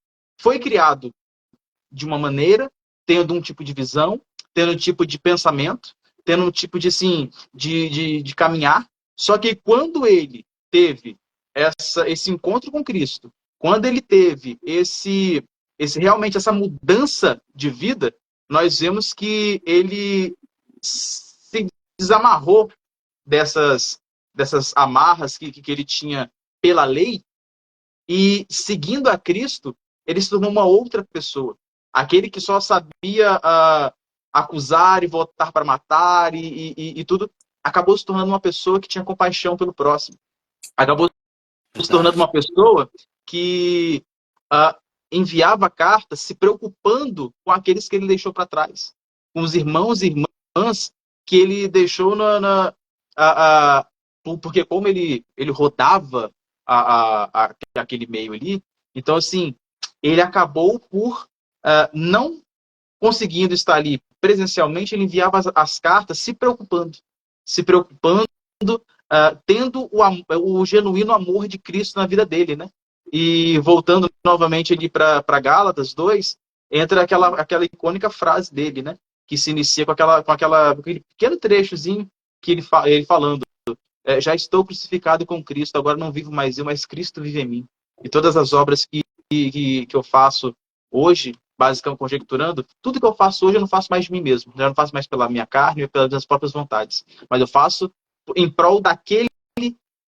A: foi criado de uma maneira, tendo um tipo de visão, tendo um tipo de pensamento, tendo um tipo de, assim, de caminhar. Só que quando ele teve esse encontro com Cristo, quando ele teve realmente essa mudança de vida, nós vemos que ele se desamarrou dessas amarras que ele tinha pela lei, e seguindo a Cristo, ele se tornou uma outra pessoa. Aquele que só sabia acusar e votar para matar e tudo, acabou se tornando uma pessoa que tinha compaixão pelo próximo. Acabou se tornando uma pessoa que enviava cartas se preocupando com aqueles que ele deixou para trás. Com os irmãos e irmãs que ele deixou porque como ele rodava aquele meio ali, então assim, ele acabou por não conseguindo estar ali presencialmente, ele enviava as cartas se preocupando, tendo o genuíno amor de Cristo na vida dele, né? E voltando novamente ali para Gálatas 2, entra aquela icônica frase dele, né? Que se inicia com aquele pequeno trechozinho que ele falando: já estou crucificado com Cristo, agora não vivo mais eu, mas Cristo vive em mim. E todas as obras que eu faço hoje, basicamente conjecturando, tudo que eu faço hoje eu não faço mais de mim mesmo. Eu não faço mais pela minha carne ou pelas minhas próprias vontades. Mas eu faço em prol daquele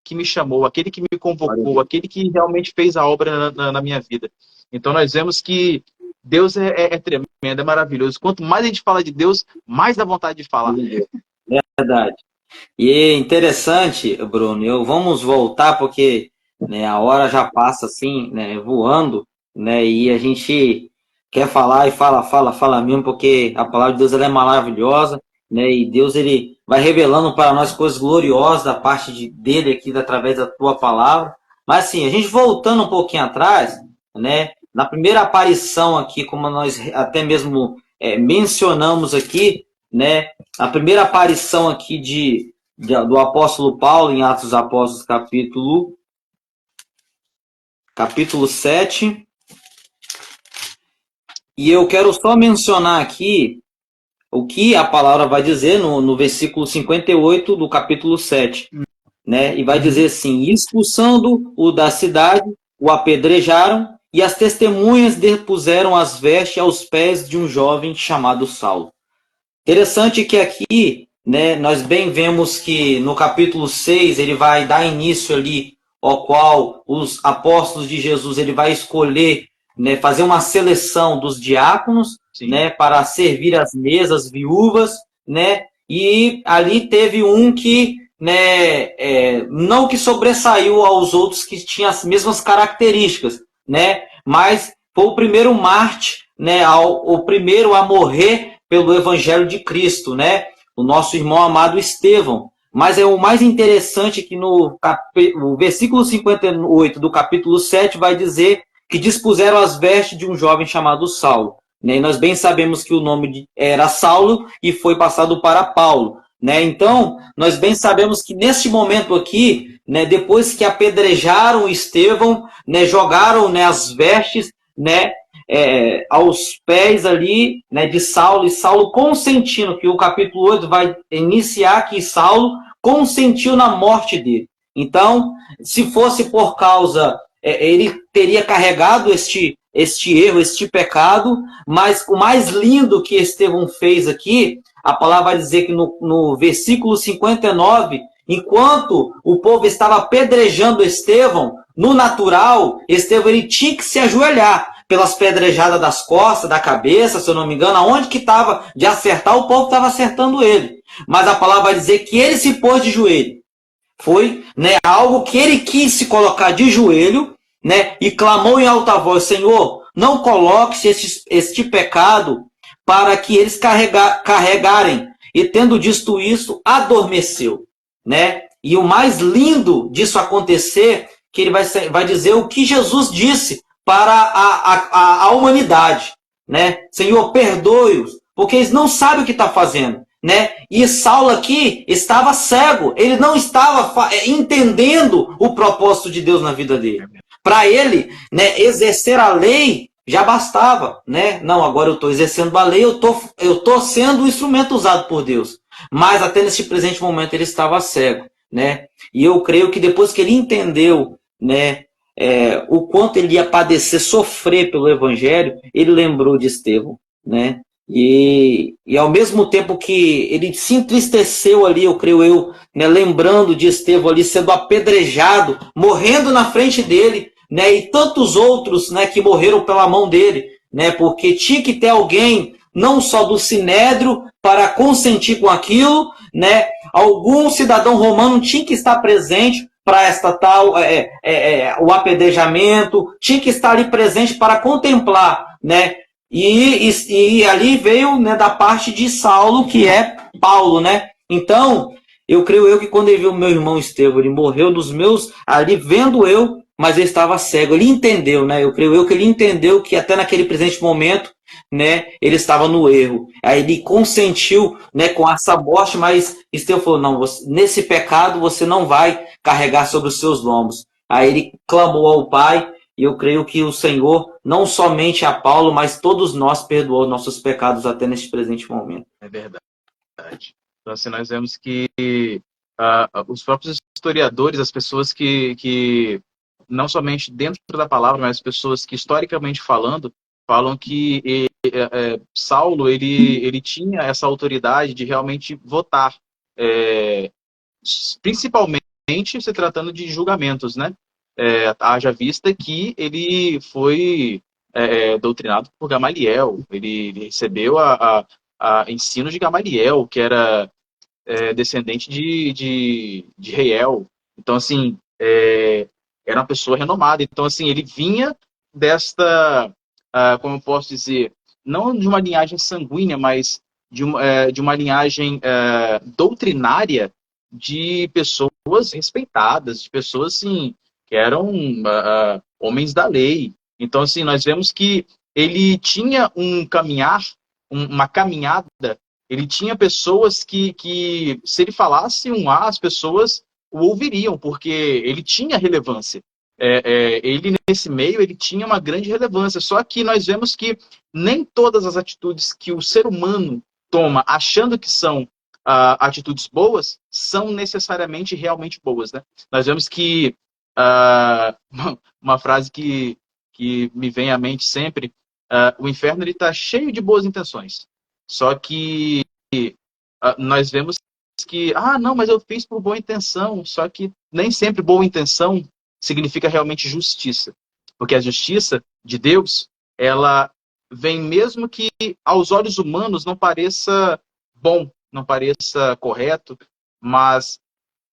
A: que me chamou, aquele que me convocou, aquele que realmente fez a obra na minha vida. Então nós vemos que Deus é tremendo, é maravilhoso. Quanto mais a gente fala de Deus, mais dá vontade de falar.
B: Verdade. E é interessante, Bruno, vamos voltar porque, né, a hora já passa assim, né, voando, né, e a gente quer falar e fala mesmo, porque a palavra de Deus ela é maravilhosa, né, e Deus ele vai revelando para nós coisas gloriosas da parte dele aqui, através da tua palavra. Mas assim, a gente voltando um pouquinho atrás, né, na primeira aparição aqui, como nós até mesmo mencionamos aqui, né, a primeira aparição aqui do apóstolo Paulo em Atos dos Apóstolos, capítulo 7. E eu quero só mencionar aqui o que a palavra vai dizer no versículo 58 do capítulo 7. Né? E vai dizer assim: expulsando-o da cidade, o apedrejaram, e as testemunhas depuseram as vestes aos pés de um jovem chamado Saulo. Interessante que aqui, né, nós bem vemos que no capítulo 6 ele vai dar início ali, ao qual os apóstolos de Jesus ele vai escolher, né, fazer uma seleção dos diáconos, né, para servir as mesas viúvas, né, e ali teve um que, né, não que sobressaiu aos outros que tinham as mesmas características, né, mas foi o primeiro mártir, né, o primeiro a morrer pelo Evangelho de Cristo, né? O nosso irmão amado Estevão. Mas é o mais interessante que no versículo 58 do capítulo 7 vai dizer que dispuseram as vestes de um jovem chamado Saulo. Né? E nós bem sabemos que o nome era Saulo e foi passado para Paulo. Né? Então, nós bem sabemos que neste momento aqui, né, depois que apedrejaram Estevão, né, jogaram, né, as vestes, né, aos pés ali, né, de Saulo, e Saulo consentindo, que o capítulo 8 vai iniciar que Saulo consentiu na morte dele. Então, se fosse por causa, ele teria carregado este erro, este pecado, mas o mais lindo que Estevão fez aqui, a palavra vai dizer que no versículo 59, enquanto o povo estava apedrejando Estevão, no natural, Estevão ele tinha que se ajoelhar, pelas pedrejadas das costas, da cabeça, se eu não me engano, aonde que estava de acertar, o povo estava acertando ele. Mas a palavra vai dizer que ele se pôs de joelho. Foi, né, algo que ele quis se colocar de joelho, né, e clamou em alta voz: Senhor, não coloque este pecado para que eles carregarem. E tendo dito isso, adormeceu. Né? E o mais lindo disso acontecer, que ele vai dizer o que Jesus disse para a humanidade, né? Senhor, perdoe-os, porque eles não sabem o que está fazendo, né? E Saulo aqui estava cego, ele não estava entendendo o propósito de Deus na vida dele. Para ele, né, exercer a lei já bastava, né? Não, agora eu estou exercendo a lei, eu tô sendo um instrumento usado por Deus. Mas até nesse presente momento ele estava cego, né? E eu creio que depois que ele entendeu, né, o quanto ele ia padecer, sofrer pelo Evangelho, ele lembrou de Estevão, né? E ao mesmo tempo que ele se entristeceu ali, eu creio, né, lembrando de Estevão ali sendo apedrejado, morrendo na frente dele, né, e tantos outros, né, que morreram pela mão dele, né, porque tinha que ter alguém, não só do Sinédrio, para consentir com aquilo, né, algum cidadão romano tinha que estar presente para esta tal, o apedrejamento, tinha que estar ali presente para contemplar, né? E ali veio, né, da parte de Saulo, que é Paulo, né? Então, eu creio que quando ele viu o meu irmão Estevão, ele morreu dos meus, ali vendo eu, mas ele estava cego, ele entendeu, né? Eu creio que ele entendeu que até naquele presente momento, né, ele estava no erro. Aí ele consentiu, né, com essa morte, mas Estevão falou: não, nesse pecado você não vai carregar sobre os seus lombos. Aí ele clamou ao Pai, e eu creio que o Senhor, não somente a Paulo, mas todos nós, perdoou nossos pecados até neste presente momento.
A: É verdade. Então, assim, nós vemos que os próprios historiadores, as pessoas que não somente dentro da palavra, mas as pessoas que, historicamente falando, falam que Saulo ele tinha essa autoridade de realmente votar, principalmente se tratando de julgamentos, né? Haja vista que ele foi doutrinado por Gamaliel, ele recebeu a ensino de Gamaliel, que era descendente de Reiel. Então, assim, era uma pessoa renomada. Então, assim, ele vinha desta, como eu posso dizer, não de uma linhagem sanguínea, mas de uma linhagem doutrinária de pessoas respeitadas, de pessoas, assim, que eram homens da lei. Então, assim, nós vemos que ele tinha um caminhar, uma caminhada Ele tinha pessoas que se ele falasse um A, as pessoas o ouviriam, porque ele tinha relevância. Ele, nesse meio, ele tinha uma grande relevância. Só que nós vemos que nem todas as atitudes que o ser humano toma, achando que são atitudes boas, são necessariamente realmente boas, né? Nós vemos que uma frase que me vem à mente sempre, o inferno está cheio de boas intenções. Só que nós vemos que, não, mas eu fiz por boa intenção. Só que nem sempre boa intenção significa realmente justiça. Porque a justiça de Deus, ela vem mesmo que aos olhos humanos não pareça bom, não pareça correto, mas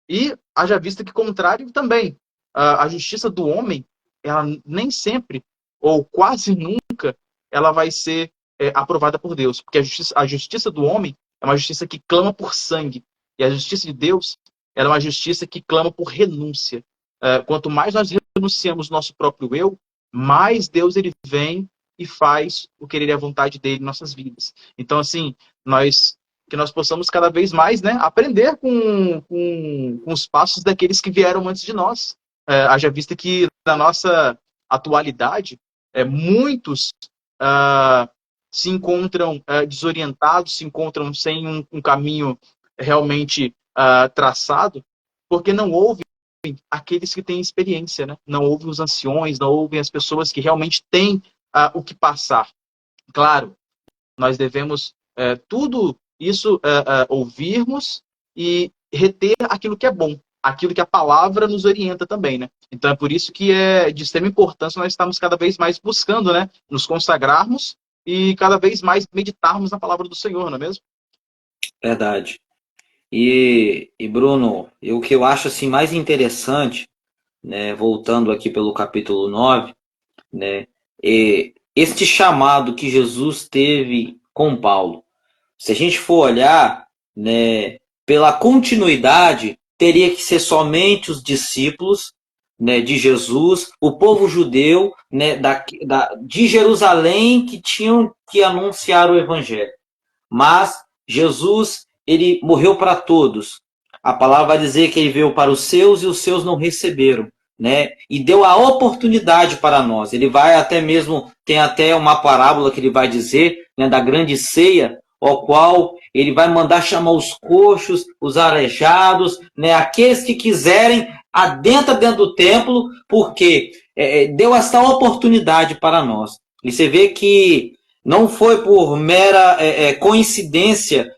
A: e haja vista que contrário também. A justiça do homem, ela nem sempre, ou quase nunca, ela vai ser aprovada por Deus. Porque a justiça do homem é uma justiça que clama por sangue. E a justiça de Deus ela é uma justiça que clama por renúncia. Quanto mais nós renunciamos nosso próprio eu, mais Deus ele vem e faz o querer e a vontade dele em nossas vidas. Então, assim, que nós possamos cada vez mais, né, aprender com os passos daqueles que vieram antes de nós. Haja vista que na nossa atualidade, muitos se encontram desorientados, se encontram sem um caminho realmente traçado, porque não ouvem aqueles que têm experiência, né? Não ouvem os anciões, não ouvem as pessoas que realmente têm o que passar. Claro, nós devemos tudo isso ouvirmos e reter aquilo que é bom, aquilo que a palavra nos orienta também, né? Então é por isso que é de extrema importância nós estarmos cada vez mais buscando, né? Nos consagrarmos e cada vez mais meditarmos na palavra do Senhor, não é mesmo?
B: Verdade. E Bruno, o que eu acho assim mais interessante, né, voltando aqui pelo capítulo 9, né, este chamado que Jesus teve com Paulo. Se a gente for olhar, né, pela continuidade, teria que ser somente os discípulos, né, de Jesus, o povo judeu, né, de Jerusalém que tinham que anunciar o evangelho. Mas Jesus, ele morreu para todos. A palavra vai dizer que ele veio para os seus e os seus não receberam, né? E deu a oportunidade para nós. Ele vai até mesmo, tem até uma parábola que ele vai dizer, né, da grande ceia, ao qual ele vai mandar chamar os coxos, os aleijados, né, aqueles que quiserem adentra dentro do templo, porque deu esta oportunidade para nós. E você vê que não foi por mera coincidência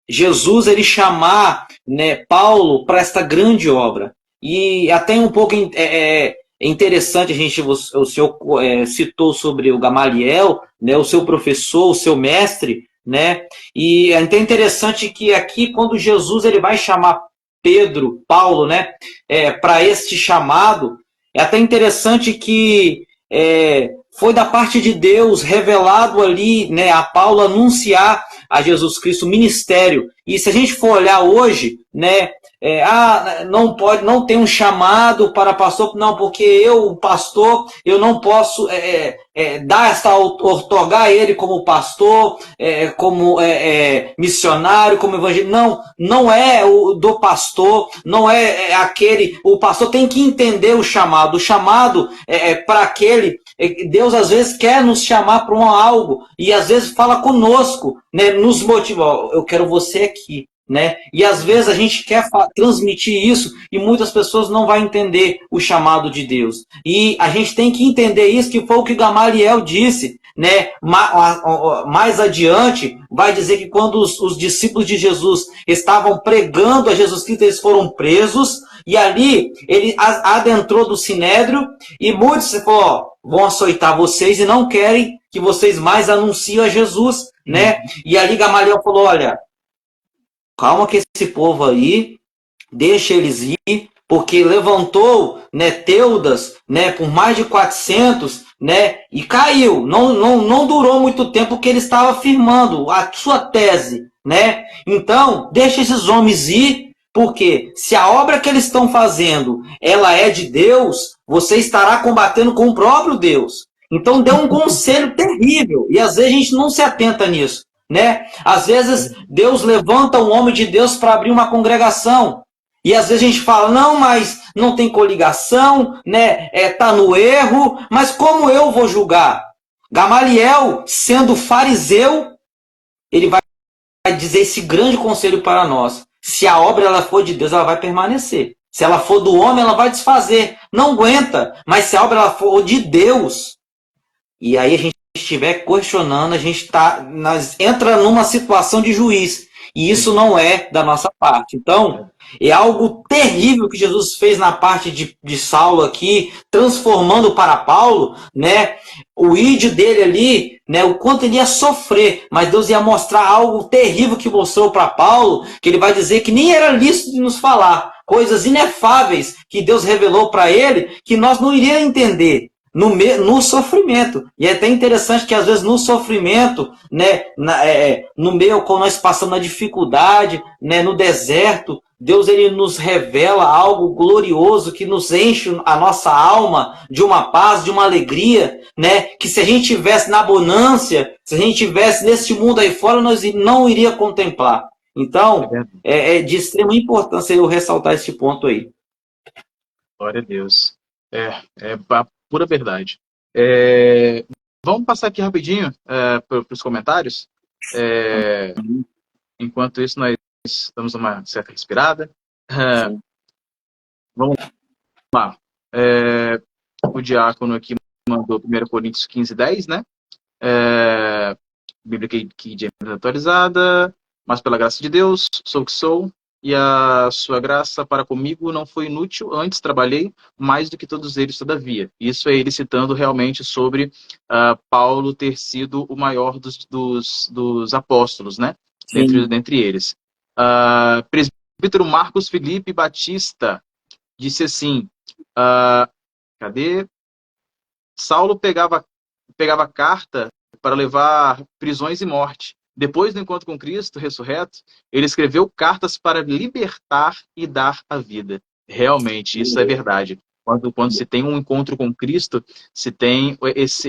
B: Jesus ele chamar, né, Paulo para esta grande obra. E até um pouco interessante, o senhor citou sobre o Gamaliel, né, o seu professor, o seu mestre, né? E é até interessante que aqui, quando Jesus ele vai chamar Paulo, né, para este chamado, é até interessante que foi da parte de Deus revelado ali, né, a Paulo anunciar a Jesus Cristo o ministério. E se a gente for olhar hoje, né, não pode, não tem um chamado para pastor, não, porque eu, pastor, eu não posso dar ortogar ele como pastor, como missionário, como evangelho. Não, não é o do pastor, não é aquele. O pastor tem que entender o chamado. O chamado para aquele. Deus às vezes quer nos chamar para algo e às vezes fala conosco, né, nos motiva. Eu quero você aqui. Né? E às vezes a gente quer transmitir isso e muitas pessoas não vão entender o chamado de Deus. E a gente tem que entender isso, que foi o que Gamaliel disse, né? Mais adiante vai dizer que quando os discípulos de Jesus estavam pregando a Jesus Cristo, eles foram presos e ali ele adentrou do sinédrio e muitos vão açoitar vocês e não querem que vocês mais anunciem a Jesus, né? E ali Gamaliel falou, olha, calma que esse povo aí, deixa eles ir, porque levantou, né, Teudas, né, por mais de 400, né, e caiu. Não durou muito tempo que ele estava firmando a sua tese, né? Então, deixa esses homens ir, porque se a obra que eles estão fazendo, ela é de Deus, você estará combatendo com o próprio Deus. Então, deu um conselho terrível, e às vezes a gente não se atenta nisso. né? Às vezes Deus levanta um homem de Deus para abrir uma congregação. E às vezes a gente fala, não, mas não tem coligação, né? Tá no erro, mas como eu vou julgar? Gamaliel, sendo fariseu, ele vai dizer esse grande conselho para nós. Se a obra ela for de Deus, ela vai permanecer. Se ela for do homem, ela vai desfazer. Não aguenta. Mas se a obra ela for de Deus, e aí a gente estiver questionando, nós entra numa situação de juiz. E isso não é da nossa parte. Então, é algo terrível que Jesus fez na parte de Saulo aqui, transformando para Paulo, né? O ídio dele ali, né? O quanto ele ia sofrer, mas Deus ia mostrar algo terrível que mostrou para Paulo, que ele vai dizer que nem era lícito de nos falar, coisas inefáveis que Deus revelou para ele, que nós não iríamos entender. No sofrimento. E é até interessante que às vezes no sofrimento, né, no meio, quando nós passamos na dificuldade, né, no deserto, Deus ele nos revela algo glorioso que nos enche a nossa alma de uma paz, de uma alegria, né, que se a gente tivesse na abundância, se a gente tivesse nesse mundo aí fora, nós não iria contemplar. Então, é de extrema importância eu ressaltar esse ponto aí.
A: Glória a Deus. É pura verdade. Vamos passar aqui rapidinho para os comentários. Enquanto isso, nós damos uma certa respirada. Vamos lá. O diácono aqui mandou 1 Coríntios 15:10, né? Bíblia que James atualizada. Mas pela graça de Deus, sou o que sou. E a sua graça para comigo não foi inútil, antes trabalhei mais do que todos eles, todavia. Isso é ele citando realmente sobre Paulo ter sido o maior dos apóstolos, né? Dentre eles. Presbítero Marcos Felipe Batista disse assim, cadê? Saulo pegava carta para levar prisões e morte. Depois do encontro com Cristo ressurreto, ele escreveu cartas para libertar e dar a vida. Realmente, isso é verdade. Quando se tem um encontro com Cristo, se tem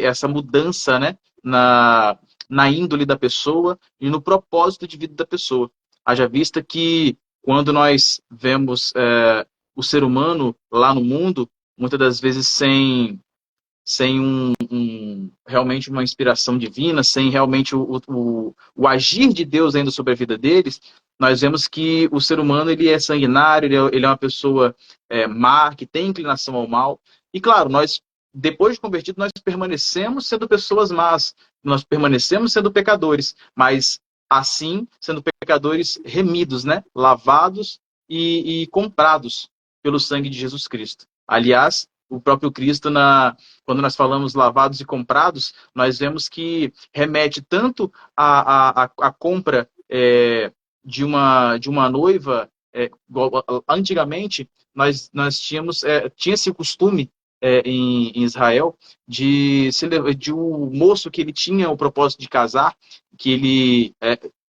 A: essa mudança, né, na índole da pessoa e no propósito de vida da pessoa. Haja vista que quando nós vemos o ser humano lá no mundo, muitas das vezes sem realmente uma inspiração divina, sem realmente o agir de Deus ainda sobre a vida deles, nós vemos que o ser humano ele é sanguinário, ele é uma pessoa má, que tem inclinação ao mal. E claro, nós, depois de convertido, nós permanecemos sendo pessoas más, nós permanecemos sendo pecadores, mas assim, sendo pecadores remidos, né? Lavados e comprados pelo sangue de Jesus Cristo. Aliás, o próprio Cristo, quando nós falamos lavados e comprados, nós vemos que remete tanto à compra de uma noiva. Antigamente, nós tinha esse costume em Israel de um moço que ele tinha o propósito de casar, que ele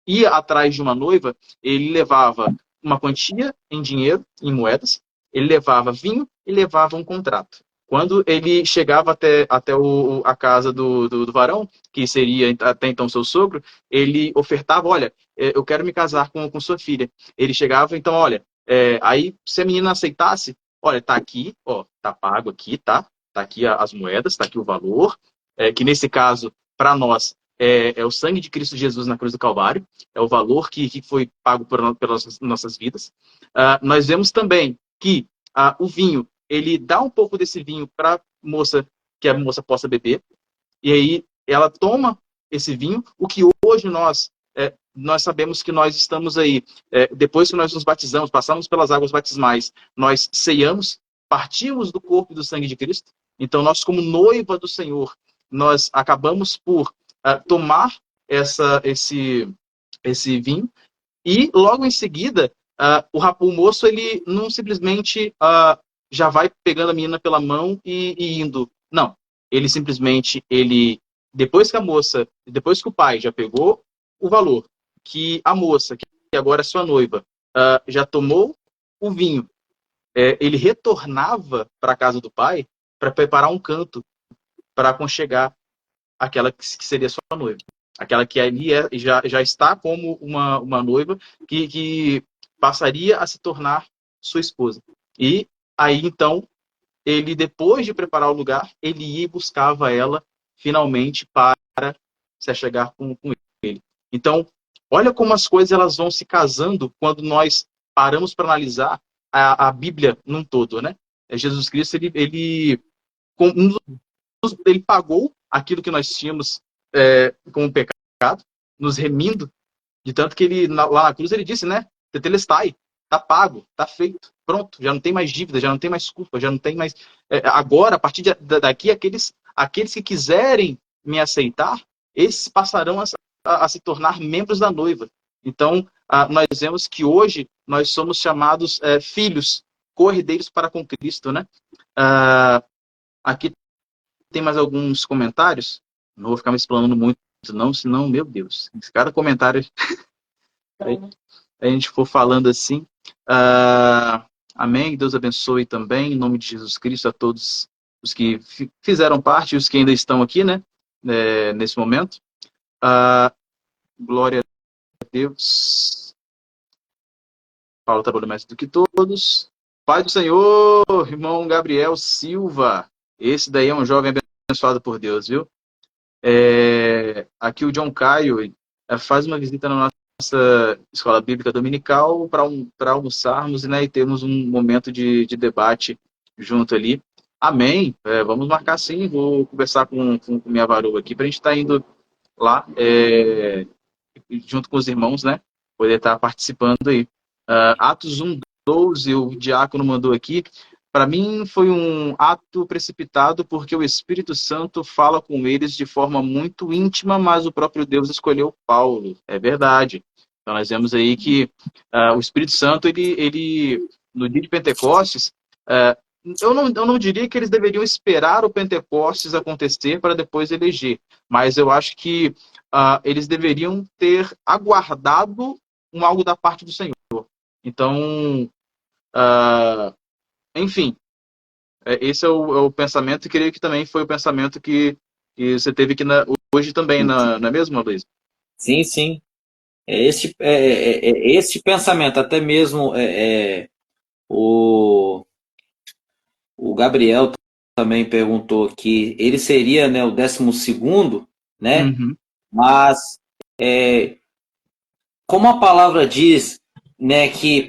A: ia atrás de uma noiva, ele levava uma quantia em dinheiro, em moedas, ele levava vinho e levava um contrato. Quando ele chegava até a casa do varão, que seria até então seu sogro, ele ofertava, olha, eu quero me casar com sua filha. Ele chegava, então, olha, aí se a menina aceitasse, olha, tá aqui, ó, tá pago aqui, tá? Tá aqui as moedas, tá aqui o valor, que nesse caso, para nós, é o sangue de Cristo Jesus na cruz do Calvário, é o valor que foi pago pelas nossas vidas. Nós vemos também que o vinho, ele dá um pouco desse vinho para a moça, que a moça possa beber, e aí ela toma esse vinho, o que hoje nós sabemos que nós estamos aí, depois que nós nos batizamos, passamos pelas águas batismais, nós ceiamos, partimos do corpo e do sangue de Cristo, então nós como noiva do Senhor, nós acabamos por tomar esse vinho, e logo em seguida, o moço, ele não simplesmente já vai pegando a menina pela mão e indo. Não. Ele simplesmente, depois que o pai já pegou o valor, que a moça, que agora é sua noiva, já tomou o vinho, ele retornava para a casa do pai para preparar um canto para aconchegar aquela que seria sua noiva. aquela que ali já está como uma noiva que passaria a se tornar sua esposa. E aí, então, ele, depois de preparar o lugar, ele ia e buscava ela, finalmente, para se achegar com ele. Então, olha como as coisas elas vão se casando quando nós paramos para analisar a Bíblia num todo, né? Jesus Cristo, ele pagou aquilo que nós tínhamos como pecado, nos remindo, de tanto que ele, lá na cruz, ele disse, né? Tetelestai, tá pago, tá feito, pronto, já não tem mais dívida, já não tem mais culpa, já não tem mais... agora, a partir daqui, aqueles que quiserem me aceitar, esses passarão a se tornar membros da noiva. Então, nós vemos que hoje nós somos chamados filhos, co-herdeiros para com Cristo, né? Aqui tem mais alguns comentários, não vou ficar me explanando muito, não, senão, meu Deus, cada comentário a gente for falando assim. Amém, Deus abençoe também, em nome de Jesus Cristo, a todos os que fizeram parte e os que ainda estão aqui, né, nesse momento. Glória a Deus. Paulo trabalhou mais do que todos. Pai do Senhor, irmão Gabriel Silva, esse daí é um jovem abençoado por Deus, viu? Aqui o John Caio faz uma visita na nossa escola bíblica dominical para almoçarmos, né, e termos um momento de debate junto ali. Amém. Vamos marcar sim. Vou conversar com minha varoa aqui para a gente estar indo lá junto com os irmãos, né? Poder estar participando aí. Atos 1:12, o diácono mandou aqui. Para mim foi um ato precipitado porque o Espírito Santo fala com eles de forma muito íntima, mas o próprio Deus escolheu Paulo. É verdade. Então nós vemos aí que o Espírito Santo, ele no dia de Pentecostes, eu não diria que eles deveriam esperar o Pentecostes acontecer para depois eleger, mas eu acho que eles deveriam ter aguardado algo da parte do Senhor. Então, enfim, esse é o pensamento, e creio que também foi o pensamento que você teve aqui hoje também, não é mesmo, Luiz?
B: Sim, sim. Este pensamento, até mesmo o Gabriel também perguntou que ele seria, né, o 12º, né?
A: Uhum.
B: Mas como a palavra diz, né, que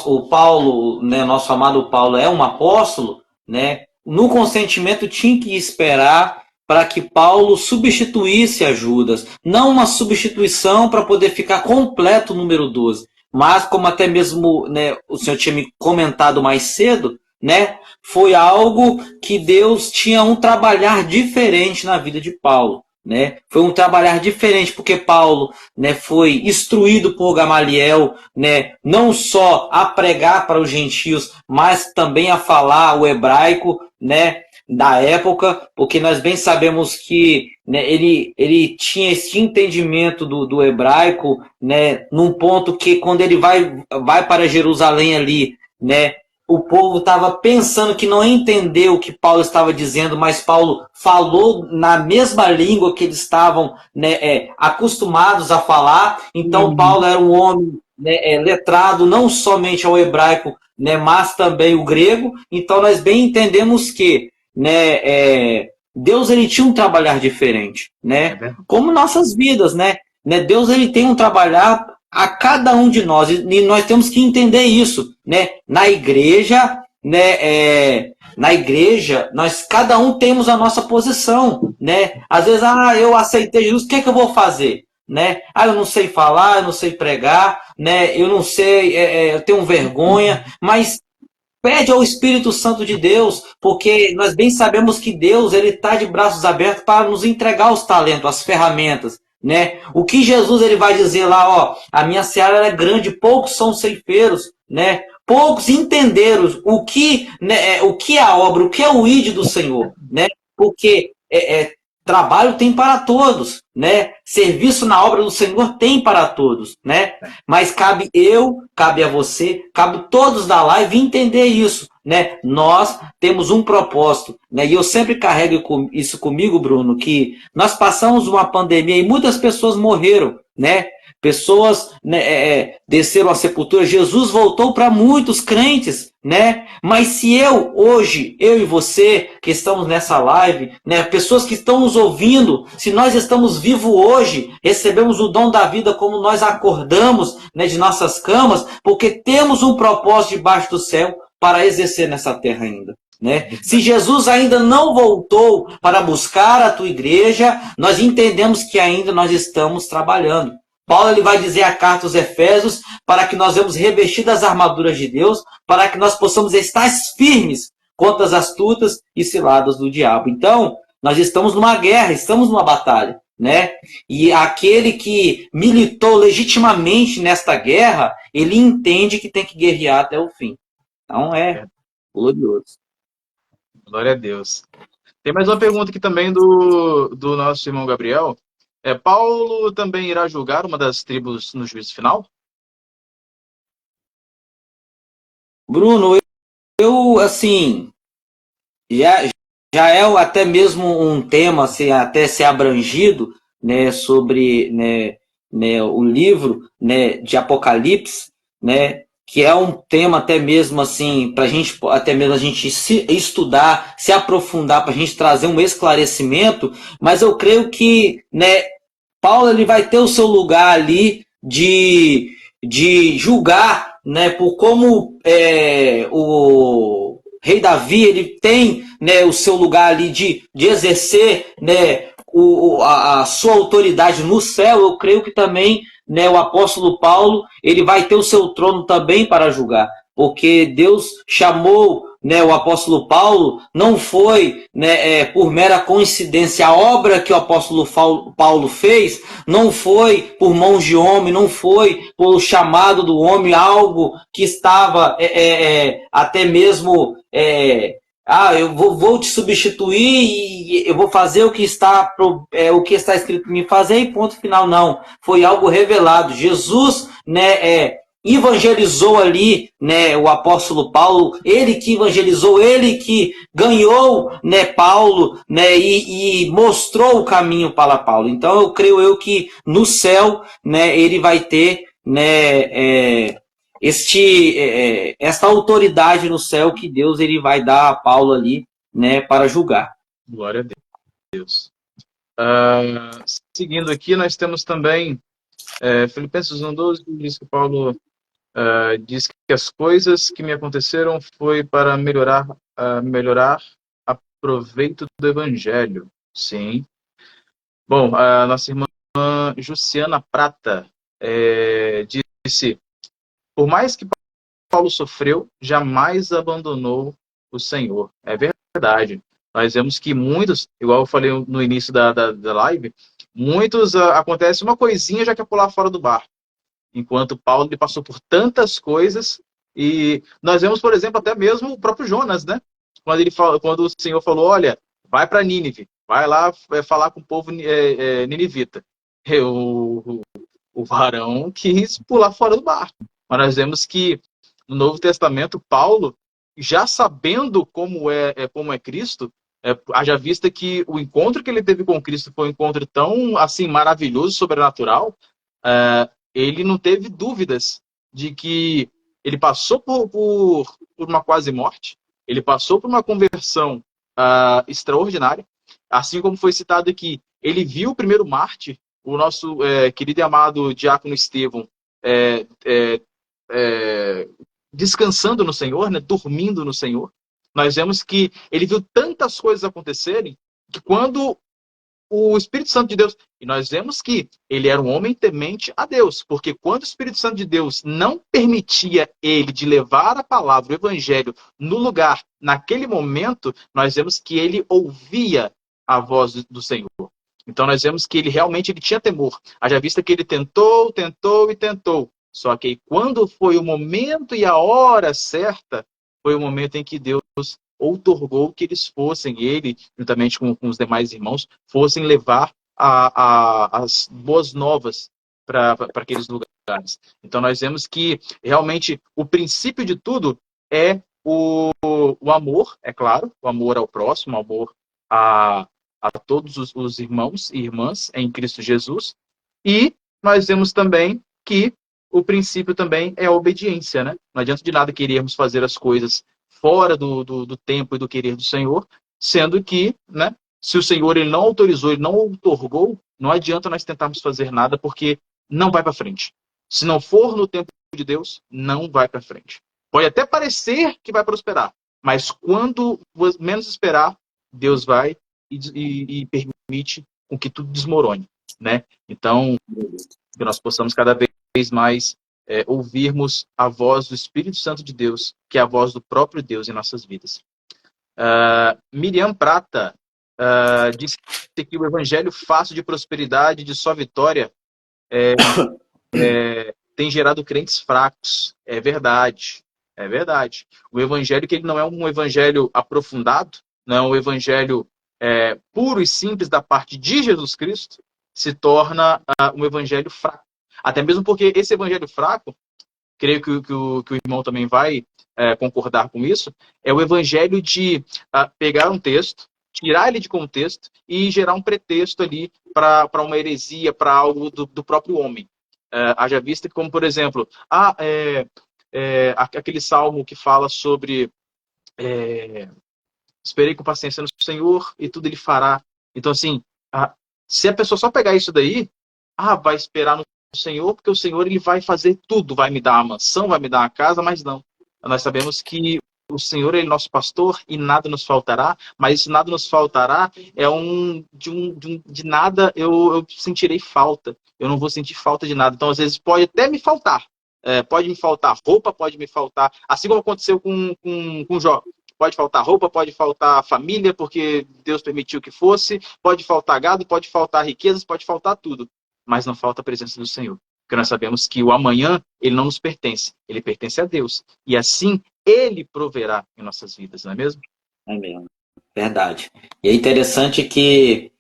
B: o Paulo, né, nosso amado Paulo é um apóstolo, né? No consentimento tinha que esperar para que Paulo substituísse a Judas, não uma substituição para poder ficar completo o número 12, mas como até mesmo, né, o senhor tinha me comentado mais cedo, né, foi algo que Deus tinha um trabalhar diferente na vida de Paulo. Né? Foi um trabalhar diferente, porque Paulo, né, foi instruído por Gamaliel, né, não só a pregar para os gentios, mas também a falar o hebraico, né, da época, porque nós bem sabemos que, né, ele tinha esse entendimento do hebraico, né, num ponto que quando ele vai para Jerusalém ali, né, o povo estava pensando que não entendeu o que Paulo estava dizendo, mas Paulo falou na mesma língua que eles estavam, né, acostumados a falar. Então, Paulo era um homem, né, letrado não somente ao hebraico, né, mas também o grego. Então, nós bem entendemos que, né, Deus ele tinha um trabalhar diferente, né, como nossas vidas, né? Deus ele tem um trabalhar a cada um de nós, e nós temos que entender isso, né? Na igreja, né? Na igreja, nós cada um temos a nossa posição, né? Às vezes, eu aceitei Jesus, o que é que eu vou fazer, né? Eu não sei falar, eu não sei pregar, né? Eu não sei, eu tenho vergonha, mas pede ao Espírito Santo de Deus, porque nós bem sabemos que Deus ele está de braços abertos para nos entregar os talentos, as ferramentas, né? O que Jesus ele vai dizer lá, ó, a minha seara é grande, poucos são ceifeiros, né? Poucos entenderam o que, né, o que é a obra, o que é o ID do Senhor, né? Porque trabalho tem para todos, né? Serviço na obra do Senhor tem para todos, né? Mas cabe a você, cabe todos da live entender isso, né? Nós temos um propósito, né? E eu sempre carrego isso comigo, Bruno, que nós passamos uma pandemia e muitas pessoas morreram, né? Pessoas, né, desceram à sepultura. Jesus voltou para muitos crentes, né? Mas se hoje, eu e você, que estamos nessa live, né, pessoas que estão nos ouvindo, se nós estamos vivos hoje, recebemos o dom da vida como nós acordamos, né, de nossas camas, porque temos um propósito debaixo do céu para exercer nessa terra ainda. Né? Se Jesus ainda não voltou para buscar a tua igreja, nós entendemos que ainda nós estamos trabalhando. Paulo ele vai dizer a carta aos Efésios para que nós vamos revestir das armaduras de Deus, para que nós possamos estar firmes contra as astutas e ciladas do diabo. Então, nós estamos numa guerra, estamos numa batalha, né? E aquele que militou legitimamente nesta guerra, ele entende que tem que guerrear até o fim. Então glorioso.
A: Glória a Deus. Tem mais uma pergunta aqui também do nosso irmão Gabriel. Paulo também irá julgar uma das tribos no juízo final?
B: Bruno, eu assim, já é até mesmo um tema assim, até ser abrangido, né, sobre, né, o livro, né, de Apocalipse, né, que é um tema até mesmo assim, para a gente, até mesmo a gente se estudar, se aprofundar, para a gente trazer um esclarecimento, mas eu creio que, né, Paulo ele vai ter o seu lugar ali de julgar, né, por como o rei Davi ele tem, né, o seu lugar ali de exercer, né, a sua autoridade no céu. Eu creio que também, né, o apóstolo Paulo ele vai ter o seu trono também para julgar, porque Deus chamou, né, o apóstolo Paulo, não foi, né, por mera coincidência. A obra que o apóstolo Paulo fez não foi por mãos de homem, não foi pelo chamado do homem, algo que estava até mesmo eu vou te substituir e eu vou fazer o que está escrito em mim fazer e ponto final. Não, foi algo revelado. Jesus, né, evangelizou ali, né, o apóstolo Paulo, ele que evangelizou, ele que ganhou, né, Paulo, né, e mostrou o caminho para Paulo. Então eu creio que no céu, né, ele vai ter, né, esta autoridade no céu que Deus ele vai dar a Paulo ali, né, para julgar.
A: Glória a Deus. Seguindo aqui, nós temos também Filipenses 1,12, diz que Paulo diz que as coisas que me aconteceram foi para melhorar a proveito do Evangelho. Sim. Bom, a nossa irmã Jussiana Prata disse: por mais que Paulo sofreu, jamais abandonou o Senhor. É verdade. Nós vemos que muitos, igual eu falei no início da live, muitos acontece uma coisinha já quer pular fora do barco. Enquanto Paulo ele passou por tantas coisas, e nós vemos, por exemplo, até mesmo o próprio Jonas, né? Quando o Senhor falou, olha, vai para Nínive, vai lá falar com o povo ninivita. O varão quis pular fora do barco. Mas nós vemos que no Novo Testamento, Paulo, já sabendo como é Cristo, haja vista que o encontro que ele teve com Cristo foi um encontro tão assim maravilhoso, sobrenatural, ele não teve dúvidas de que ele passou por uma quase morte, ele passou por uma conversão extraordinária, assim como foi citado aqui, ele viu o primeiro mártir, o nosso querido e amado diácono Estevão, descansando no Senhor, né, dormindo no Senhor. Nós vemos que ele viu tantas coisas acontecerem que quando o Espírito Santo de Deus, e nós vemos que ele era um homem temente a Deus, porque quando o Espírito Santo de Deus não permitia ele de levar a palavra, o evangelho, no lugar, naquele momento, nós vemos que ele ouvia a voz do Senhor. Então nós vemos que ele realmente tinha temor. Haja vista que ele tentou, só que quando foi o momento e a hora certa, foi o momento em que Deus outorgou que eles fossem, ele, juntamente com os demais irmãos, fossem levar as boas novas para aqueles lugares. Então nós vemos que realmente o princípio de tudo é o amor, é claro, o amor ao próximo, o amor a todos os irmãos e irmãs em Cristo Jesus. E nós vemos também que o princípio também é a obediência, né? Não adianta de nada querermos fazer as coisas fora do tempo e do querer do Senhor, sendo que, né, se o Senhor ele não autorizou, ele não outorgou, não adianta nós tentarmos fazer nada, porque não vai para frente. Se não for no tempo de Deus, não vai para frente. Pode até parecer que vai prosperar, mas quando menos esperar, Deus vai e permite com que tudo desmorone, né? Então, que nós possamos cada vez mais ouvirmos a voz do Espírito Santo de Deus, que é a voz do próprio Deus em nossas vidas. Miriam Prata disse que o evangelho fácil de prosperidade, de só vitória, tem gerado crentes fracos. É verdade. É verdade. O evangelho, que ele não é um evangelho aprofundado, não é um evangelho puro e simples da parte de Jesus Cristo, se torna um evangelho fraco. Até mesmo porque esse evangelho fraco, creio que o irmão também vai concordar com isso, é o evangelho de pegar um texto, tirar ele de contexto e gerar um pretexto ali para uma heresia, para algo do próprio homem. Haja vista que, como por exemplo, aquele salmo que fala sobre esperei com paciência no Senhor e tudo ele fará. Então, assim, se a pessoa só pegar isso daí, vai esperar no Senhor, porque o Senhor ele vai fazer tudo, vai me dar a mansão, vai me dar a casa, mas não. Nós sabemos que o Senhor é nosso pastor e nada nos faltará, mas esse nada nos faltará é de nada eu sentirei falta. Eu não vou sentir falta de nada. Então, às vezes, pode até me faltar. Pode me faltar roupa, pode me faltar... Assim como aconteceu com Jó. Pode faltar roupa, pode faltar família, porque Deus permitiu que fosse. Pode faltar gado, pode faltar riquezas, pode faltar tudo. Mas não falta a presença do Senhor. Porque nós sabemos que o amanhã, ele não nos pertence. Ele pertence a Deus. E assim, ele proverá em nossas vidas, não é mesmo?
B: É mesmo. Verdade. E é interessante que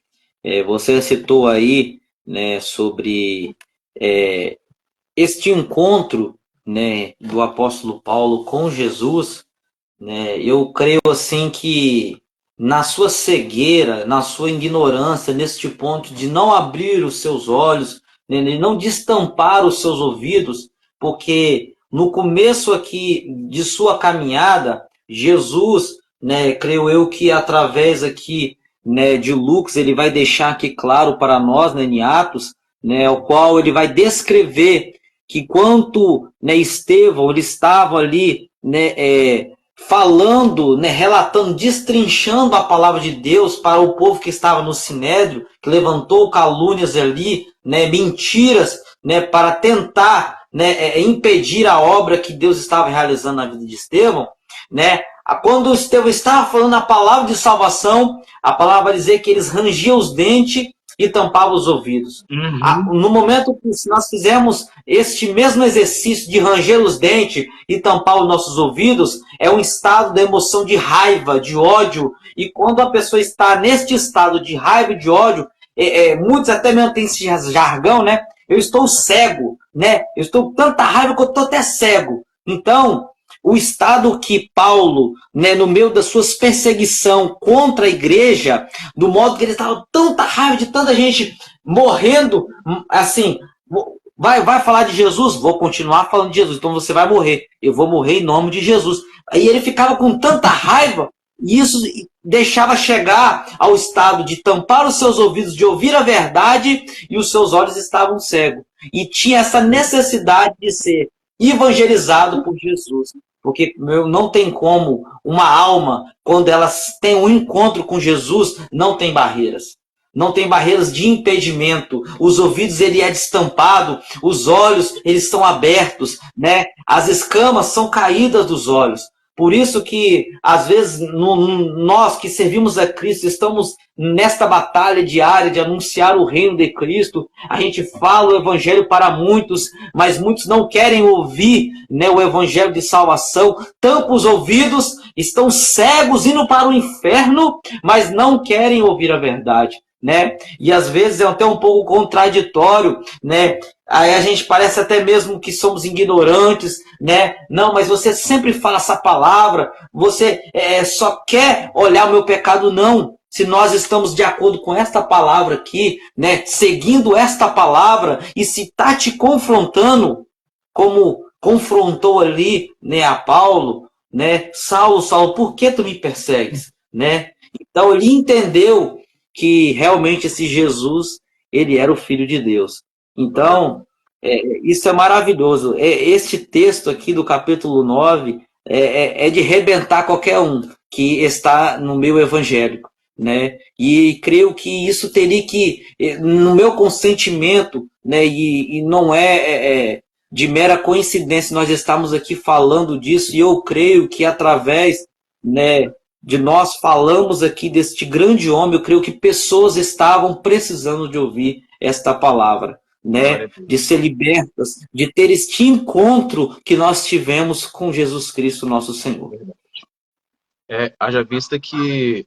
B: você citou aí, né, sobre este encontro, né, do apóstolo Paulo com Jesus, né? Eu creio assim que na sua cegueira, na sua ignorância, neste ponto de não abrir os seus olhos, né, de não destampar os seus ouvidos, porque no começo aqui de sua caminhada, Jesus, né, creio eu que através aqui, né, de Lucas, ele vai deixar aqui claro para nós, né, em Atos, né, o qual ele vai descrever que quanto, né, Estevão, ele estava ali, né, falando, né, relatando, destrinchando a palavra de Deus para o povo que estava no Sinédrio, que levantou calúnias ali, né, mentiras, né, para tentar, né, impedir a obra que Deus estava realizando na vida de Estevão, né? Quando Estevão estava falando a palavra de salvação, a palavra vai dizer que eles rangiam os dentes e tampavam os ouvidos. No momento que nós fizermos este mesmo exercício de ranger os dentes e tampar os nossos ouvidos, é um estado de emoção de raiva, de ódio. E quando a pessoa está neste estado de raiva e de ódio, muitos até mesmo têm esse jargão, né? Eu estou cego, né? Eu estou com tanta raiva que eu estou até cego. Então, o estado que Paulo, né, no meio das suas perseguições contra a igreja, do modo que ele estava com tanta raiva de tanta gente morrendo, assim, vai falar de Jesus? Vou continuar falando de Jesus, então você vai morrer. Eu vou morrer em nome de Jesus. Aí ele ficava com tanta raiva, e isso deixava chegar ao estado de tampar os seus ouvidos, de ouvir a verdade, e os seus olhos estavam cegos. E tinha essa necessidade de ser evangelizado por Jesus. Porque não tem como uma alma, quando ela tem um encontro com Jesus, não tem barreiras. Não tem barreiras de impedimento. Os ouvidos ele é destampado, os olhos eles são abertos, né? As escamas são caídas dos olhos. Por isso que, às vezes, nós que servimos a Cristo, estamos nesta batalha diária de anunciar o reino de Cristo. A gente fala o evangelho para muitos, mas muitos não querem ouvir, né, o evangelho de salvação. Tampam os ouvidos, estão cegos, indo para o inferno, mas não querem ouvir a verdade. né? E às vezes é até um pouco contraditório, né? Aí a gente parece até mesmo que somos ignorantes, né? Não, mas você sempre fala essa palavra, você só quer olhar o meu pecado, não. Se nós estamos de acordo com esta palavra aqui, né? Seguindo esta palavra, e se está te confrontando, como confrontou ali, né, a Paulo, né? Saulo, Saulo, por que tu me persegues, né? Então ele entendeu que realmente esse Jesus, ele era o Filho de Deus. Então, isso é maravilhoso. Este texto aqui do capítulo 9 é de rebentar qualquer um que está no meio evangélico, né? E creio que isso teria que, no meu consentimento, né? E não de mera coincidência nós estamos aqui falando disso, e eu creio que através, né, de nós falamos aqui deste grande homem, eu creio que pessoas estavam precisando de ouvir esta palavra, né? De ser libertas, de ter este encontro que nós tivemos com Jesus Cristo, nosso Senhor.
A: Haja vista que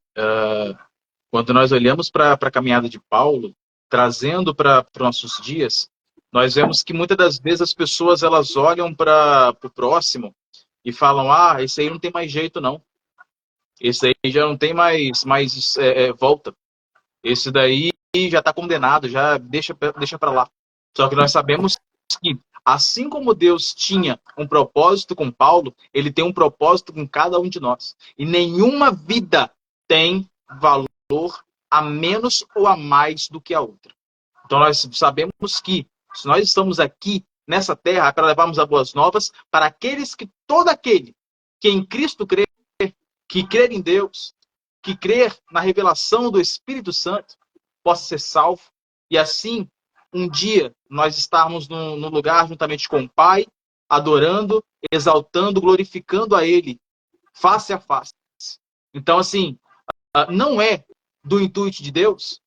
A: quando nós olhamos para a caminhada de Paulo, trazendo para os nossos dias, nós vemos que muitas das vezes as pessoas elas olham para o próximo e falam: ah, esse aí não tem mais jeito, não. Esse aí já não tem mais volta. Esse daí já está condenado, já deixa para lá. Só que nós sabemos que, assim como Deus tinha um propósito com Paulo, ele tem um propósito com cada um de nós. E nenhuma vida tem valor a menos ou a mais do que a outra. Então nós sabemos que, se nós estamos aqui nessa terra, é para levarmos as boas novas para aqueles que, todo aquele que em Cristo crê, que crer em Deus, que crer na revelação do Espírito Santo, possa ser salvo. E assim, um dia, nós estarmos no lugar juntamente com o Pai, adorando, exaltando, glorificando a Ele, face a face. Então, assim, não é do intuito de Deus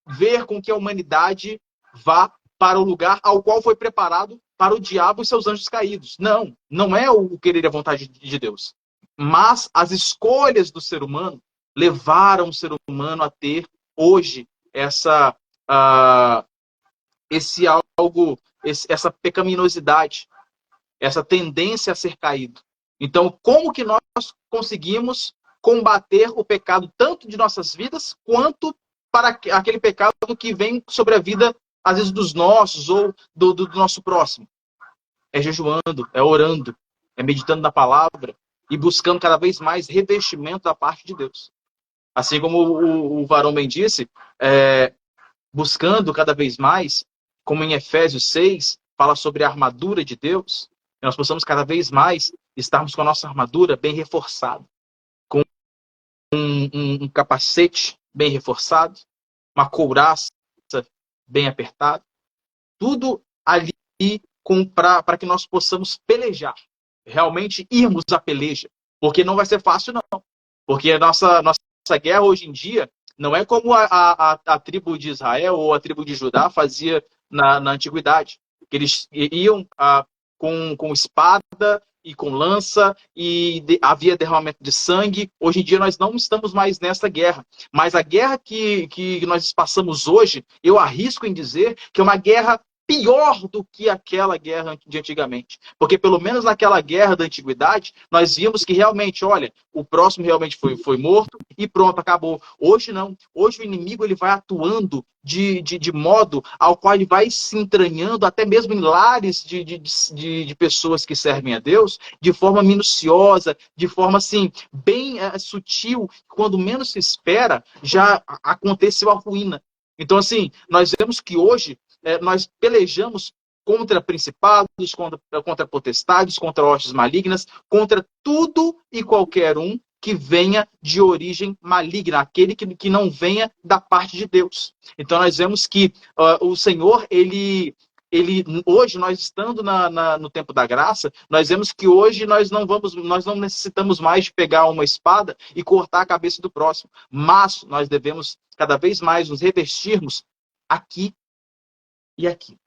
A: ver com que a humanidade vá para o lugar ao qual foi preparado para o diabo e seus anjos caídos. Não, não é o querer e a vontade de Deus. Mas as escolhas do ser humano levaram o ser humano a ter hoje essa essa pecaminosidade, essa tendência a ser caído. Então, como que nós conseguimos combater o pecado tanto de nossas vidas quanto para aquele pecado que vem sobre a vida, às vezes, dos nossos ou do nosso próximo? É jejuando, é orando, é meditando na palavra e buscando cada vez mais revestimento da parte de Deus. Assim como o varão bem disse, buscando cada vez mais, como em Efésios 6, fala sobre a armadura de Deus, que nós possamos cada vez mais estarmos com a nossa armadura bem reforçada, com um capacete bem reforçado, uma couraça bem apertada, tudo ali para que nós possamos pelejar, realmente irmos à peleja, porque não vai ser fácil não, porque a nossa guerra hoje em dia não é como a tribo de Israel ou a tribo de Judá fazia na antiguidade, que eles iam com espada e com lança, e havia derramamento de sangue. Hoje em dia nós não estamos mais nessa guerra. Mas a guerra que nós passamos hoje, eu arrisco em dizer que é uma guerra pior do que aquela guerra de antigamente. Porque pelo menos naquela guerra da antiguidade, nós vimos que realmente, olha, o próximo realmente foi morto e pronto, acabou. Hoje não. Hoje o inimigo ele vai atuando de modo ao qual ele vai se entranhando até mesmo em lares de pessoas que servem a Deus, de forma minuciosa, de forma assim, bem sutil. Quando menos se espera, já aconteceu a ruína. Então, assim, nós vemos que hoje nós pelejamos contra principados, contra potestades, contra hostes malignas, contra tudo e qualquer um que venha de origem maligna, aquele que não venha da parte de Deus. Então nós vemos que o Senhor, ele hoje, nós estando no tempo da graça, nós vemos que hoje nós não necessitamos mais de pegar uma espada e cortar a cabeça do próximo, mas nós devemos cada vez mais nos revestirmos aqui e aqui.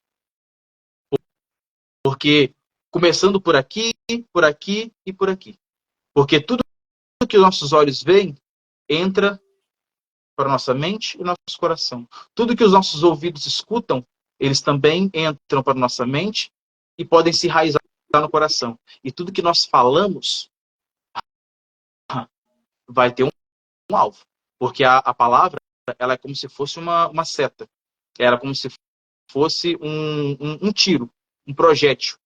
A: Porque começando por aqui e por aqui. Porque tudo que os nossos olhos veem entra para a nossa mente e nosso coração. Tudo que os nossos ouvidos escutam, eles também entram para a nossa mente e podem se enraizar no coração. E tudo que nós falamos vai ter um alvo. Porque a palavra, ela é como se fosse uma seta. Ela é como se fosse um tiro, um projétil.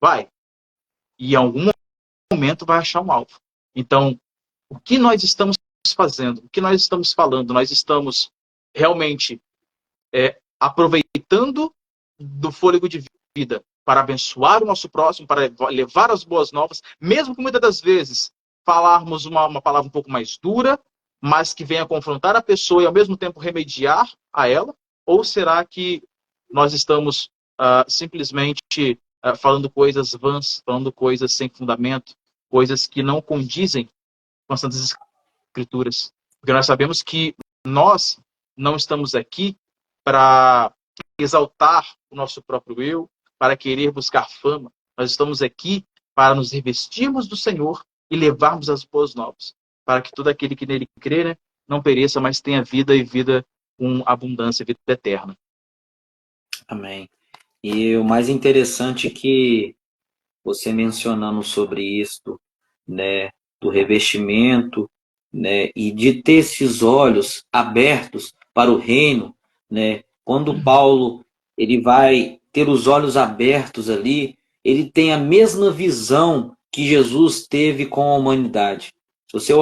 A: Vai. E em algum momento vai achar um alvo. Então, o que nós estamos fazendo? O que nós estamos falando? Nós estamos realmente aproveitando do fôlego de vida para abençoar o nosso próximo, para levar as boas novas, mesmo que muitas das vezes falarmos uma palavra um pouco mais dura, mas que venha confrontar a pessoa e ao mesmo tempo remediar a ela? Ou será que nós estamos simplesmente falando coisas vãs, falando coisas sem fundamento, coisas que não condizem com as Santas Escrituras? Porque nós sabemos que nós não estamos aqui para exaltar o nosso próprio eu, para querer buscar fama. Nós estamos aqui para nos revestirmos do Senhor e levarmos as boas novas, para que todo aquele que nele crê, né, não pereça, mas tenha vida e vida com abundância, vida eterna.
B: Amém. E o mais interessante é que você mencionando sobre isso, né, do revestimento, né, e de ter esses olhos abertos para o reino, né, quando Paulo ele vai ter os olhos abertos ali, ele tem a mesma visão que Jesus teve com a humanidade. Se você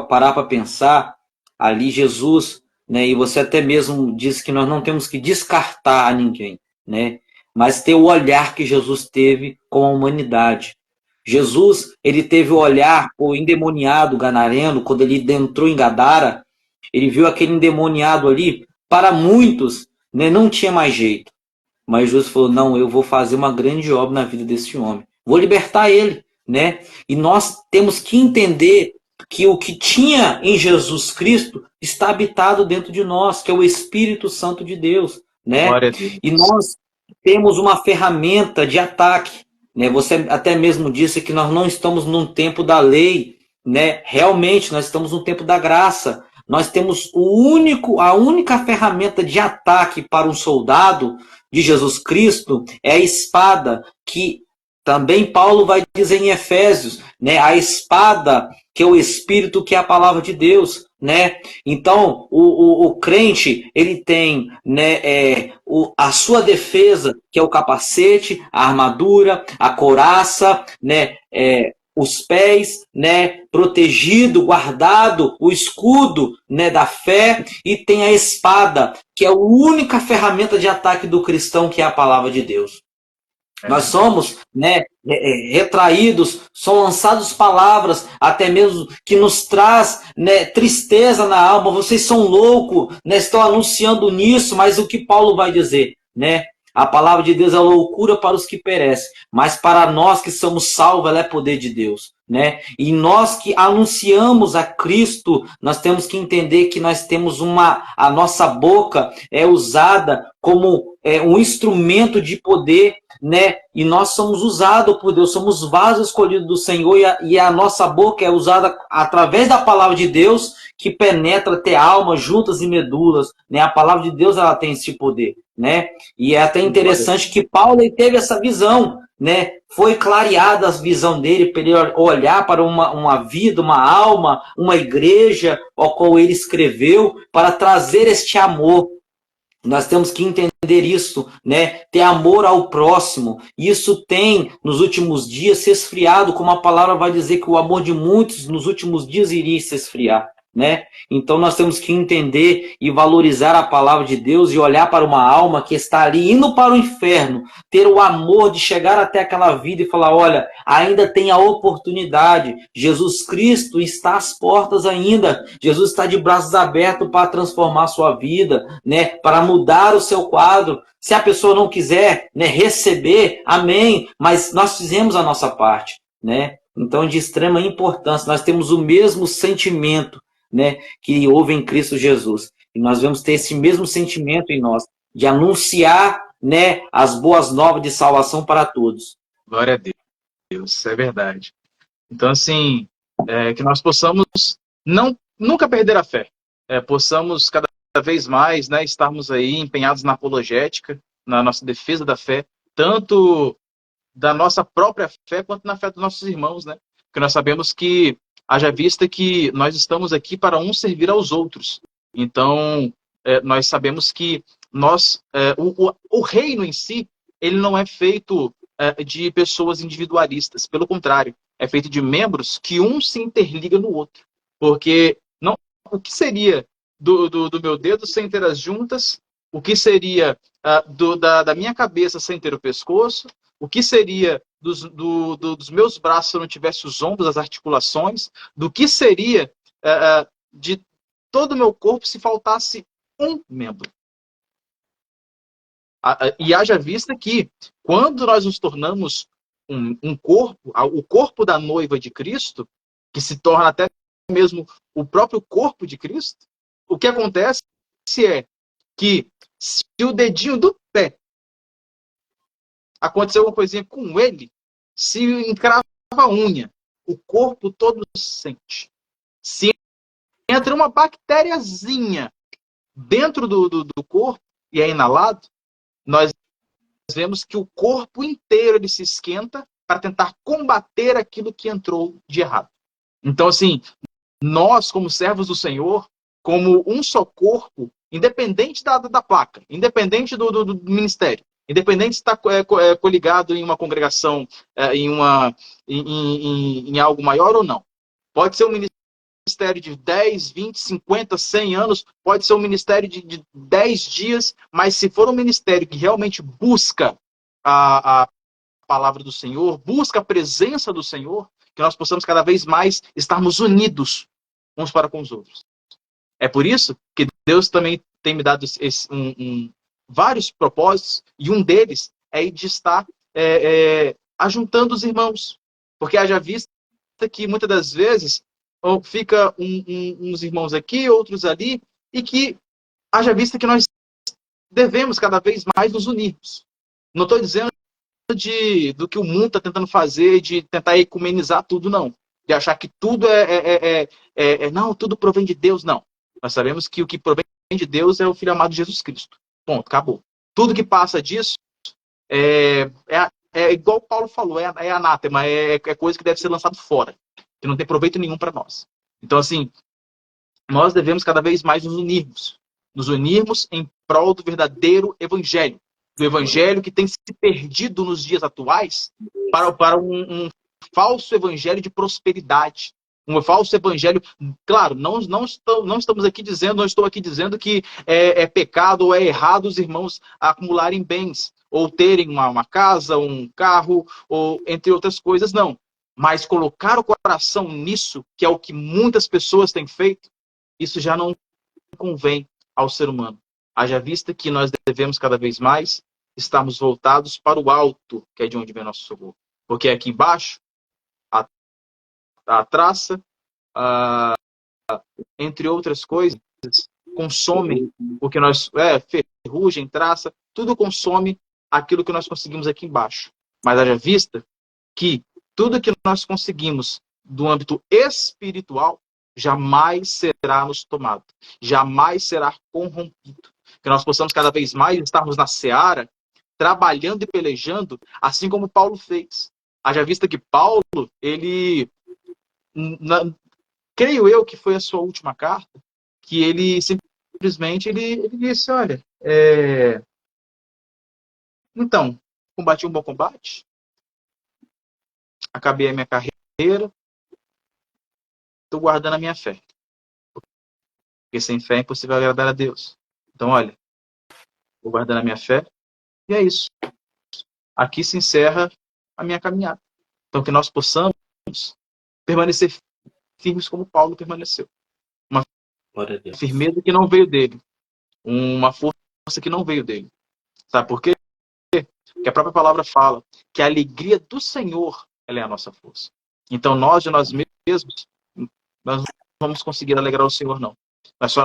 B: parar para pensar, ali Jesus, né, e você até mesmo disse que nós não temos que descartar a ninguém, né, mas ter o olhar que Jesus teve com a humanidade. Jesus, ele teve o olhar, o endemoniado gadareno, quando ele entrou em Gadara, ele viu aquele endemoniado ali, para muitos, né, não tinha mais jeito. Mas Jesus falou, não, eu vou fazer uma grande obra na vida desse homem. Vou libertar ele, né? E nós temos que entender que o que tinha em Jesus Cristo está habitado dentro de nós, que é o Espírito Santo de Deus, né?
A: Glória a Deus.
B: E nós temos uma ferramenta de ataque, né? Você até mesmo disse que nós não estamos num tempo da lei, né? Realmente, nós estamos no tempo da graça. Nós temos a única ferramenta de ataque para um soldado de Jesus Cristo é a espada, que também Paulo vai dizer em Efésios, né? A espada que é o Espírito, que é a palavra de Deus, né? Então, o crente, ele tem, né, a sua defesa, que é o capacete, a armadura, a couraça, né, os pés, né, protegido, guardado, o escudo, né, da fé, e tem a espada, que é a única ferramenta de ataque do cristão, que é a palavra de Deus. Nós somos, né, retraídos, são lançadas palavras, até mesmo que nos traz, né, tristeza na alma. Vocês são loucos, né, estão anunciando nisso, mas o que Paulo vai dizer, né? A palavra de Deus é loucura para os que perecem, mas para nós que somos salvos, ela é poder de Deus, né? E nós que anunciamos a Cristo, nós temos que entender que nós temos a nossa boca é usada como um instrumento de poder, né? E nós somos usados por Deus, somos vasos escolhidos do Senhor, e a nossa boca é usada através da palavra de Deus, que penetra até alma, juntas e medulas, né? A palavra de Deus, ela tem esse poder, né? E é até interessante que Paulo teve essa visão, né? Foi clareada a visão dele para ele olhar para uma vida, uma alma, uma igreja, ao qual ele escreveu, para trazer este amor. Nós temos que entender isso, né? Ter amor ao próximo. Isso tem, nos últimos dias, se esfriado, como a palavra vai dizer que o amor de muitos nos últimos dias iria se esfriar, né? Então nós temos que entender e valorizar a palavra de Deus e olhar para uma alma que está ali indo para o inferno, ter o amor de chegar até aquela vida e falar, olha, ainda tem a oportunidade, Jesus Cristo está às portas ainda, Jesus está de braços abertos para transformar a sua vida, né? Para mudar o seu quadro. Se a pessoa não quiser, né, receber, amém, mas nós fizemos a nossa parte, né? Então, de extrema importância, nós temos o mesmo sentimento, né, que houve em Cristo Jesus. E nós vamos ter esse mesmo sentimento em nós, de anunciar, né, as boas novas de salvação para todos.
A: Glória a Deus, isso é verdade. Então, assim, que nós possamos nunca perder a fé. possamos cada vez mais, né, estarmos aí empenhados na apologética, na nossa defesa da fé, tanto da nossa própria fé quanto na fé dos nossos irmãos, né? Porque nós sabemos que, haja vista que nós estamos aqui para uns servir aos outros. Então, nós sabemos que o reino em si, ele não é feito de pessoas individualistas. Pelo contrário, é feito de membros que um se interliga no outro. Porque não, o que seria do meu dedo sem ter as juntas? O que seria da minha cabeça sem ter o pescoço? O que seria dos meus braços se eu não tivesse os ombros, as articulações? Do que seria de todo o meu corpo se faltasse um membro? E haja vista que, quando nós nos tornamos um corpo, o corpo da noiva de Cristo, que se torna até mesmo o próprio corpo de Cristo, o que acontece é que se o dedinho do pé aconteceu alguma coisinha com ele, se encrava a unha, o corpo todo sente. Se entra uma bactériazinha dentro do corpo e é inalado, nós vemos que o corpo inteiro ele se esquenta para tentar combater aquilo que entrou de errado. Então, assim, nós, como servos do Senhor, como um só corpo, independente da placa, independente do ministério, independente se está coligado em uma congregação, em algo maior ou não. Pode ser um ministério de 10, 20, 50, 100 anos, pode ser um ministério de 10 dias, mas se for um ministério que realmente busca a palavra do Senhor, busca a presença do Senhor, que nós possamos cada vez mais estarmos unidos uns para com os outros. É por isso que Deus também tem me dado vários propósitos, e um deles é de estar ajuntando os irmãos. Porque haja vista que muitas das vezes fica uns irmãos aqui, outros ali, e que haja vista que nós devemos cada vez mais nos unirmos. Não estou dizendo do que o mundo está tentando fazer, de tentar ecumenizar tudo, não. De achar que tudo não, tudo provém de Deus, não. Nós sabemos que o que provém de Deus é o Filho amado Jesus Cristo. Ponto, acabou. Tudo que passa disso é igual Paulo falou, é anátema, é coisa que deve ser lançado fora, que não tem proveito nenhum para nós. Então, assim, nós devemos cada vez mais nos unirmos em prol do verdadeiro evangelho, do evangelho que tem se perdido nos dias atuais para um falso evangelho de prosperidade, um falso evangelho. Claro, não estamos aqui dizendo, não estou aqui dizendo que é pecado ou é errado os irmãos acumularem bens, ou terem uma casa, um carro, ou entre outras coisas, não. Mas colocar o coração nisso, que é o que muitas pessoas têm feito, isso já não convém ao ser humano. Haja vista que nós devemos cada vez mais estarmos voltados para o alto, que é de onde vem nosso socorro. Porque aqui embaixo, a traça, entre outras coisas, consome o que nós... ferrugem, traça, tudo consome aquilo que nós conseguimos aqui embaixo. Mas haja vista que tudo que nós conseguimos do âmbito espiritual jamais será nos tomado, jamais será corrompido. Que nós possamos cada vez mais estarmos na seara, trabalhando e pelejando, assim como Paulo fez. Haja vista que Paulo, ele, creio eu que foi a sua última carta, que ele simplesmente ele disse, olha, então, combati um bom combate, acabei a minha carreira, estou guardando a minha fé. Porque sem fé é impossível agradar a Deus. Então, olha, vou guardando a minha fé, e é isso. Aqui se encerra a minha caminhada. Então, que nós possamos permanecer firmes como Paulo permaneceu. Uma firmeza que não veio dele. Uma força que não veio dele. Sabe por quê? Porque a própria palavra fala que a alegria do Senhor, ela é a nossa força. Então, nós mesmos, nós não vamos conseguir alegrar o Senhor, não.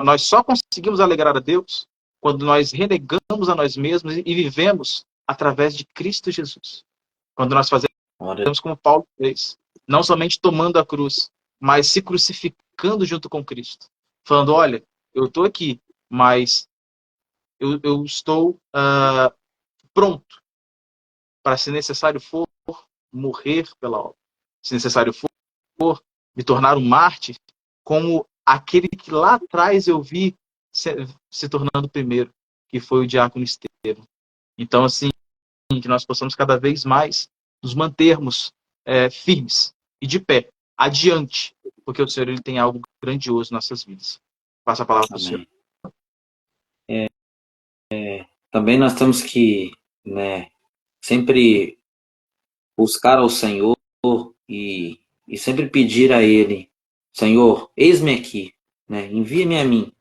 A: Nós só conseguimos alegrar a Deus quando nós renegamos a nós mesmos e vivemos através de Cristo Jesus. Quando nós fazemos como Paulo fez, não somente tomando a cruz, mas se crucificando junto com Cristo. Falando, olha, eu estou aqui, mas eu estou pronto para, se necessário for, morrer pela obra. Se necessário for, me tornar um mártir, como aquele que lá atrás eu vi se tornando primeiro, que foi o diácono Estevão. Então, assim, que nós possamos cada vez mais nos mantermos firmes e de pé, adiante, porque o Senhor ele tem algo grandioso em nossas vidas. Passa a palavra para o Senhor.
B: Também nós temos que, né, sempre buscar ao Senhor e sempre pedir a Ele, Senhor, eis-me aqui, né, envia-me a mim.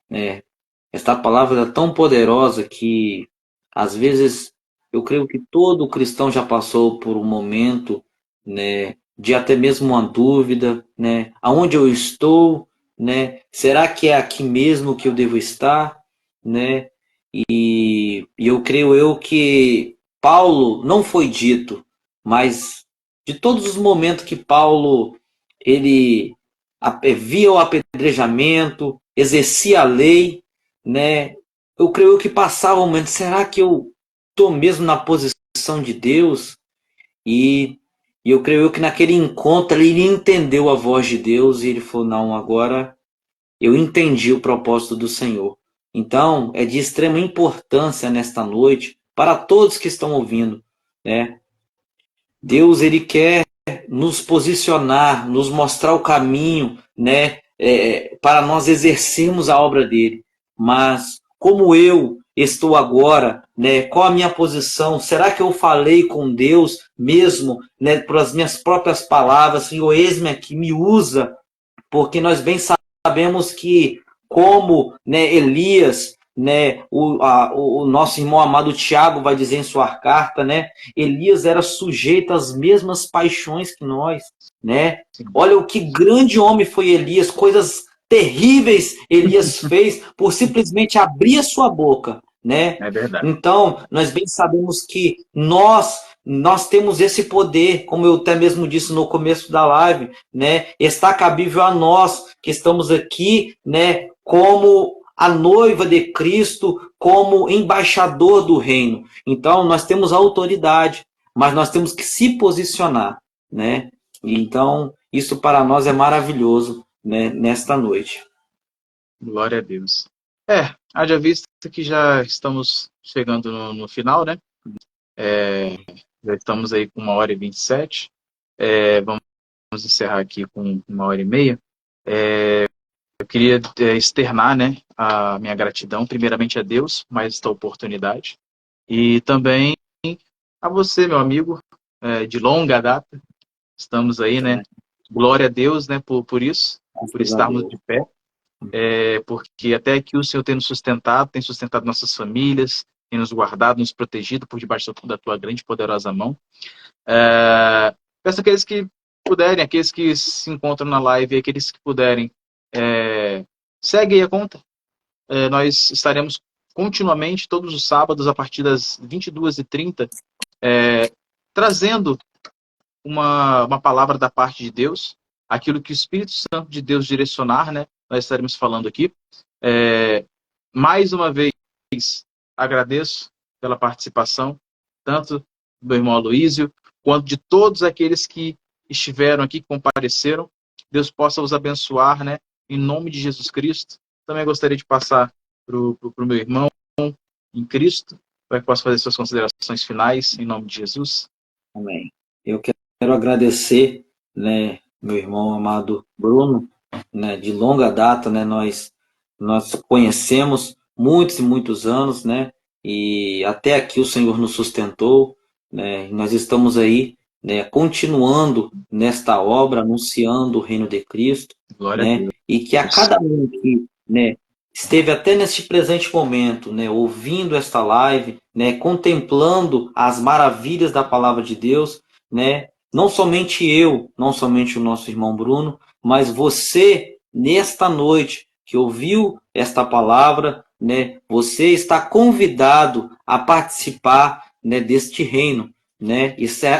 B: Né. Esta palavra é tão poderosa que, às vezes, eu creio que todo cristão já passou por um momento, né, de até mesmo uma dúvida, né, aonde eu estou, né, será que é aqui mesmo que eu devo estar, né, e eu creio que Paulo não foi dito, mas de todos os momentos que Paulo ele via o apedrejamento, exercia a lei, né? Eu creio que passava um momento, será que eu estou mesmo na posição de Deus? E eu creio que naquele encontro ele entendeu a voz de Deus e ele falou, não, agora eu entendi o propósito do Senhor. Então, é de extrema importância nesta noite para todos que estão ouvindo, né? Deus ele quer nos posicionar, nos mostrar o caminho, né, para nós exercermos a obra dele. Mas como eu estou agora, né, qual a minha posição? Será que eu falei com Deus mesmo, né, por as minhas próprias palavras? Senhor, eis-me aqui, me usa, porque nós bem sabemos que como, né, Elias, né, o nosso irmão amado Tiago vai dizer em sua carta, né, Elias era sujeito às mesmas paixões que nós, né? Olha o que grande homem foi Elias, coisas terríveis Elias fez por simplesmente abrir a sua boca, né?
A: É verdade.
B: Então, nós bem sabemos que nós temos esse poder, como eu até mesmo disse no começo da live, né? Está cabível a nós que estamos aqui, né, como a noiva de Cristo, como embaixador do reino. Então, nós temos autoridade, mas nós temos que se posicionar, né? Então, isso para nós é maravilhoso, né, nesta noite.
A: Glória a Deus. Haja vista que já estamos chegando no final, né? Já estamos aí com 1h27. Vamos encerrar aqui com 1h30. Eu queria externar, né, a minha gratidão, primeiramente a Deus, por mais esta oportunidade. E também a você, meu amigo, de longa data. Estamos aí, né? Glória a Deus, né, por isso, por estarmos de pé. Porque até aqui o Senhor tem nos sustentado, tem sustentado nossas famílias, tem nos guardado, nos protegido por debaixo da tua grande e poderosa mão. Peço àqueles que puderem, aqueles que se encontram na live, aqueles que puderem, segue aí a conta. Nós estaremos continuamente, todos os sábados, a partir das 22h30, trazendo uma palavra da parte de Deus, aquilo que o Espírito Santo de Deus direcionar, né? Nós estaremos falando aqui. Mais uma vez, agradeço pela participação, tanto do meu irmão Aloísio, quanto de todos aqueles que estiveram aqui, que compareceram. Deus possa os abençoar, né? Em nome de Jesus Cristo. Também gostaria de passar para o meu irmão em Cristo, para que possa fazer suas considerações finais, em nome de Jesus.
B: Amém. Eu quero agradecer, né, meu irmão amado Bruno, né, de longa data, né, nós conhecemos muitos e muitos anos, né, e até aqui o Senhor nos sustentou, né, e nós estamos aí, né, continuando nesta obra, anunciando o reino de Cristo,
A: Glória a
B: né,
A: Deus.
B: e que a cada um que, né, esteve até neste presente momento, né, ouvindo esta live, né, contemplando as maravilhas da palavra de Deus, né, não somente eu, não somente o nosso irmão Bruno, mas você, nesta noite, que ouviu esta palavra, né, você está convidado a participar, né, deste reino, né,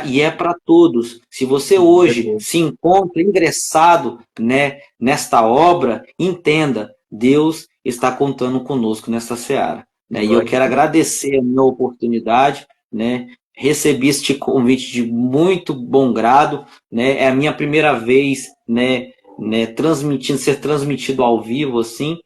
B: e é para todos. Se você hoje se encontra ingressado, né, nesta obra, entenda, Deus está contando conosco nessa seara, né? E eu
A: Glória a
B: quero
A: Deus.
B: agradecer a minha oportunidade, né? Recebi este convite de muito bom grado, né? É a minha primeira vez, né, ser transmitido ao vivo assim,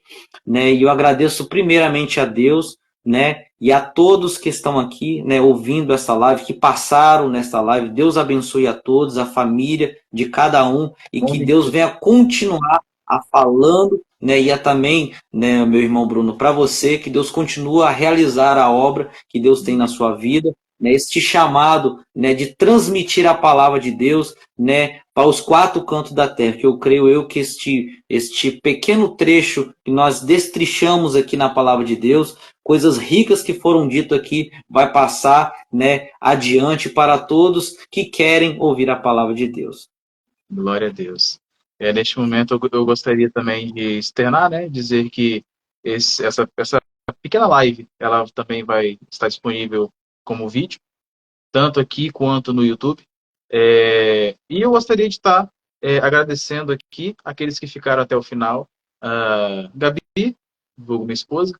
B: né? E eu agradeço primeiramente a Deus, né? E a todos que estão aqui, né, ouvindo essa live, que passaram nessa live. Deus abençoe a todos, a família de cada um, e que
A: Nome de
B: Deus
A: Jesus.
B: venha continuar a falando, né, e a também, né, meu irmão Bruno, para você, que Deus continue a realizar a obra que Deus tem na sua vida, né, este chamado, né, de transmitir a palavra de Deus, né, para os quatro cantos da terra, que eu creio que este pequeno trecho que nós destrichamos aqui na palavra de Deus, coisas ricas que foram ditas aqui, vai passar, né, adiante para todos que querem ouvir a palavra de Deus.
A: Glória a Deus. Neste momento, eu gostaria também de externar, né, dizer que essa pequena live, ela também vai estar disponível como vídeo, tanto aqui quanto no YouTube. E eu gostaria de estar agradecendo aqui aqueles que ficaram até o final. Gabi, vulgo minha esposa,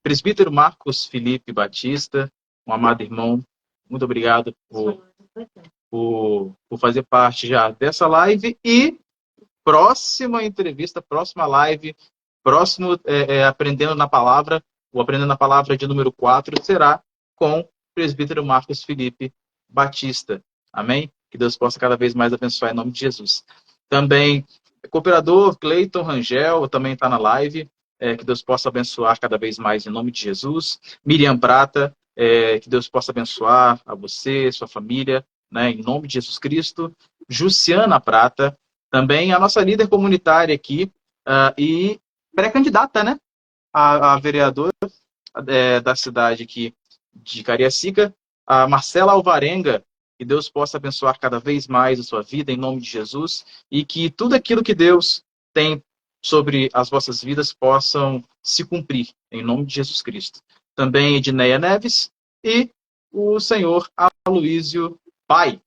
A: presbítero Marcos Felipe Batista, um amado irmão, muito obrigado por fazer parte já dessa live. E próxima entrevista, próxima live, próximo Aprendendo na Palavra, o Aprendendo na Palavra de número 4 será com o presbítero Marcos Felipe Batista. Amém? Que Deus possa cada vez mais abençoar em nome de Jesus. Também, cooperador Cleiton Rangel também está na live. Que Deus possa abençoar cada vez mais em nome de Jesus. Miriam Prata, que Deus possa abençoar a você, sua família, né, em nome de Jesus Cristo. Jussiana Prata, também a nossa líder comunitária aqui, e pré-candidata, né, a vereadora da cidade aqui de Cariacica, a Marcela Alvarenga. Que Deus possa abençoar cada vez mais a sua vida, em nome de Jesus, e que tudo aquilo que Deus tem sobre as vossas vidas possam se cumprir, em nome de Jesus Cristo. Também Edneia Neves e o senhor Aloísio Pai.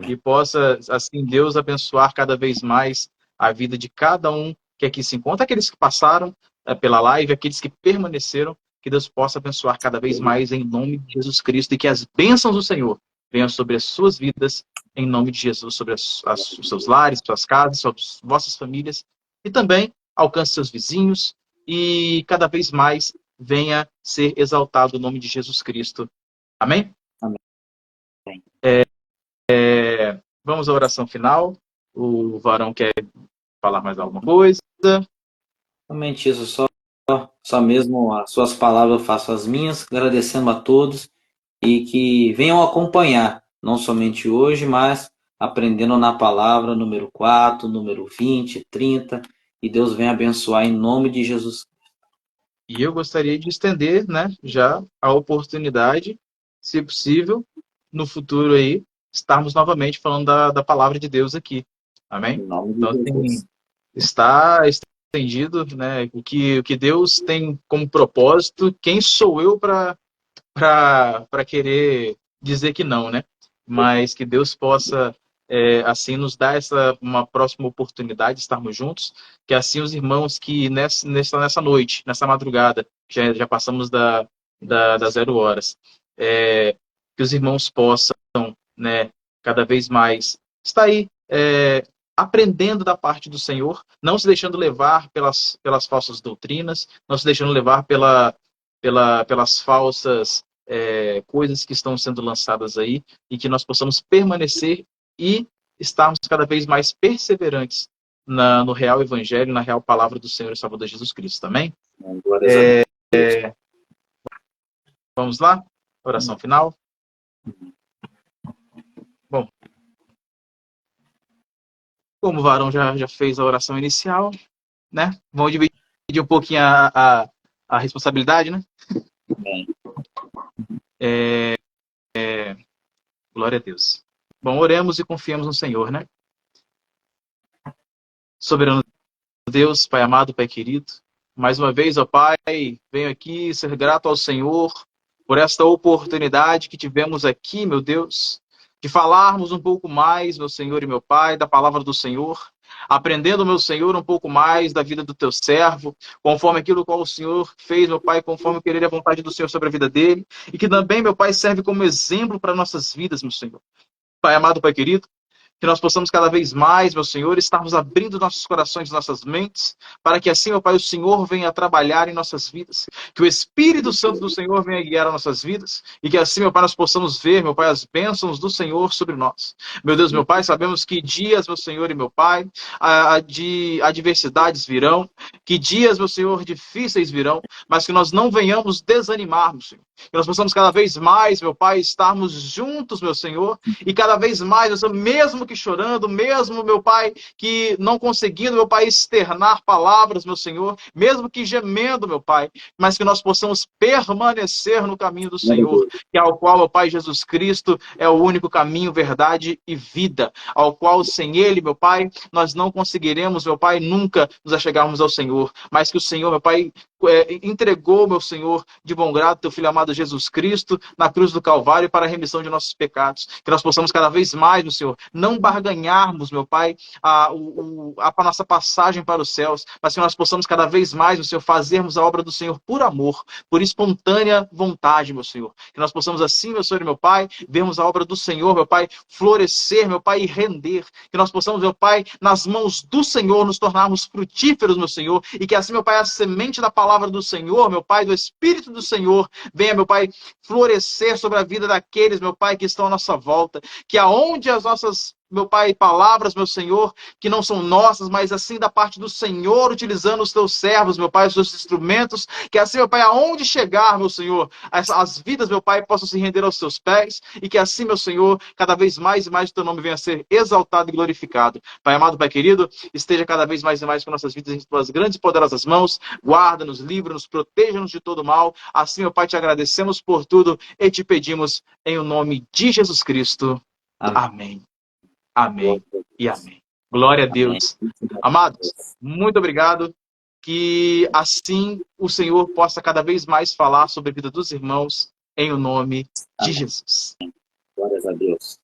A: Que possa, assim, Deus abençoar cada vez mais a vida de cada um que aqui se encontra, aqueles que passaram pela live, aqueles que permaneceram, que Deus possa abençoar cada vez mais em nome de Jesus Cristo, e que as bênçãos do Senhor venham sobre as suas vidas, em nome de Jesus, sobre os seus lares, suas casas, sobre as vossas famílias, e também alcance seus vizinhos, e cada vez mais venha ser exaltado o nome de Jesus Cristo. Amém?
B: Amém.
A: Vamos à oração final. O Varão quer falar mais alguma coisa?
B: Somente isso, só mesmo as suas palavras eu faço as minhas, agradecendo a todos e que venham acompanhar, não somente hoje, mas aprendendo na palavra número 4, número 20, 30, e Deus venha abençoar em nome de Jesus.
A: E eu gostaria de estender, né, já a oportunidade, se possível, no futuro aí, estarmos novamente falando da palavra de Deus aqui. Amém?
B: Em nome de
A: Então, assim,
B: Jesus.
A: está estendido, né, o que Deus tem como propósito. Quem sou eu para querer dizer que não, né? Mas que Deus possa, assim, nos dar uma próxima oportunidade de estarmos juntos, que assim os irmãos que nessa noite, nessa madrugada, já passamos da 0 horas, que os irmãos possam, né, cada vez mais estar aí, aprendendo da parte do Senhor, não se deixando levar pelas falsas doutrinas, não se deixando levar pelas falsas coisas que estão sendo lançadas aí, e que nós possamos permanecer e estarmos cada vez mais perseverantes no real evangelho, na real palavra do Senhor e Salvador Jesus Cristo. Amém?
B: Glórias a Deus.
A: Vamos lá? Oração final. Bom, como o Varão já fez a oração inicial, né? Vamos dividir um pouquinho a responsabilidade, né?
B: Amém.
A: Glória a Deus. Bom, oremos e confiemos no Senhor, né? Soberano Deus, Pai amado, Pai querido, mais uma vez, ó Pai, venho aqui ser grato ao Senhor por esta oportunidade que tivemos aqui, meu Deus, de falarmos um pouco mais, meu Senhor e meu Pai, da palavra do Senhor. aprendendo, meu Senhor, um pouco mais da vida do teu servo, conforme aquilo qual o Senhor fez, meu Pai, conforme o querer e a vontade do Senhor sobre a vida dele, e que também, meu Pai, serve como exemplo para nossas vidas, meu Senhor. Pai amado, Pai querido, que nós possamos cada vez mais, meu Senhor, estarmos abrindo nossos corações, nossas mentes, para que assim, meu Pai, o Senhor venha trabalhar em nossas vidas, que o Espírito Santo do Senhor venha guiar as nossas vidas, e que assim, meu Pai, nós possamos ver, meu Pai, as bênçãos do Senhor sobre nós. Meu Deus, meu Pai, sabemos que dias, meu Senhor e meu Pai, de adversidades virão, que dias, meu Senhor, difíceis virão, mas que nós não venhamos desanimar, meu Senhor. Que nós possamos cada vez mais, meu Pai, estarmos juntos, meu Senhor, e cada vez mais, meu Senhor, mesmo que chorando, mesmo, meu Pai, que não conseguindo, meu Pai, externar palavras, meu Senhor, mesmo que gemendo, meu Pai, mas que nós possamos permanecer no caminho do Senhor, que é ao qual, meu Pai, Jesus Cristo é o único caminho, verdade e vida, ao qual, sem Ele, meu Pai, nós não conseguiremos, meu Pai, nunca nos achegarmos ao Senhor, mas que o Senhor, meu Pai, entregou, meu Senhor, de bom grado, teu Filho amado Jesus Cristo, na cruz do Calvário, para a remissão de nossos pecados. Que nós possamos cada vez mais, meu Senhor, não barganharmos, meu Pai, a nossa passagem para os céus, mas que nós possamos cada vez mais, meu Senhor, fazermos a obra do Senhor por amor, por espontânea vontade, meu Senhor. Que nós possamos assim, meu Senhor e meu Pai, vermos a obra do Senhor, meu Pai, florescer, meu Pai, e render. Que nós possamos, meu Pai, nas mãos do Senhor, nos tornarmos frutíferos, meu Senhor, e que assim, meu Pai, a semente da palavra do Senhor, meu Pai, do Espírito do Senhor, venha, meu Pai, florescer sobre a vida daqueles, meu Pai, que estão à nossa volta. Que aonde as nossas, meu Pai, palavras, meu Senhor, que não são nossas, mas assim da parte do Senhor, utilizando os teus servos, meu Pai, os teus instrumentos, que assim, meu Pai, aonde chegar, meu Senhor, as vidas, meu Pai, possam se render aos teus pés, e que assim, meu Senhor, cada vez mais e mais o teu nome venha a ser exaltado e glorificado. Pai amado, Pai querido, esteja cada vez mais e mais com nossas vidas em tuas grandes e poderosas mãos, guarda-nos, livra-nos, proteja-nos de todo mal. Assim, meu Pai, te agradecemos por tudo e te pedimos em o nome de Jesus Cristo. Amém. Amém e amém. Glória a Deus. Amados, muito obrigado. Que assim o Senhor possa cada vez mais falar sobre a vida dos irmãos em o nome de Jesus.
B: Glórias a Deus.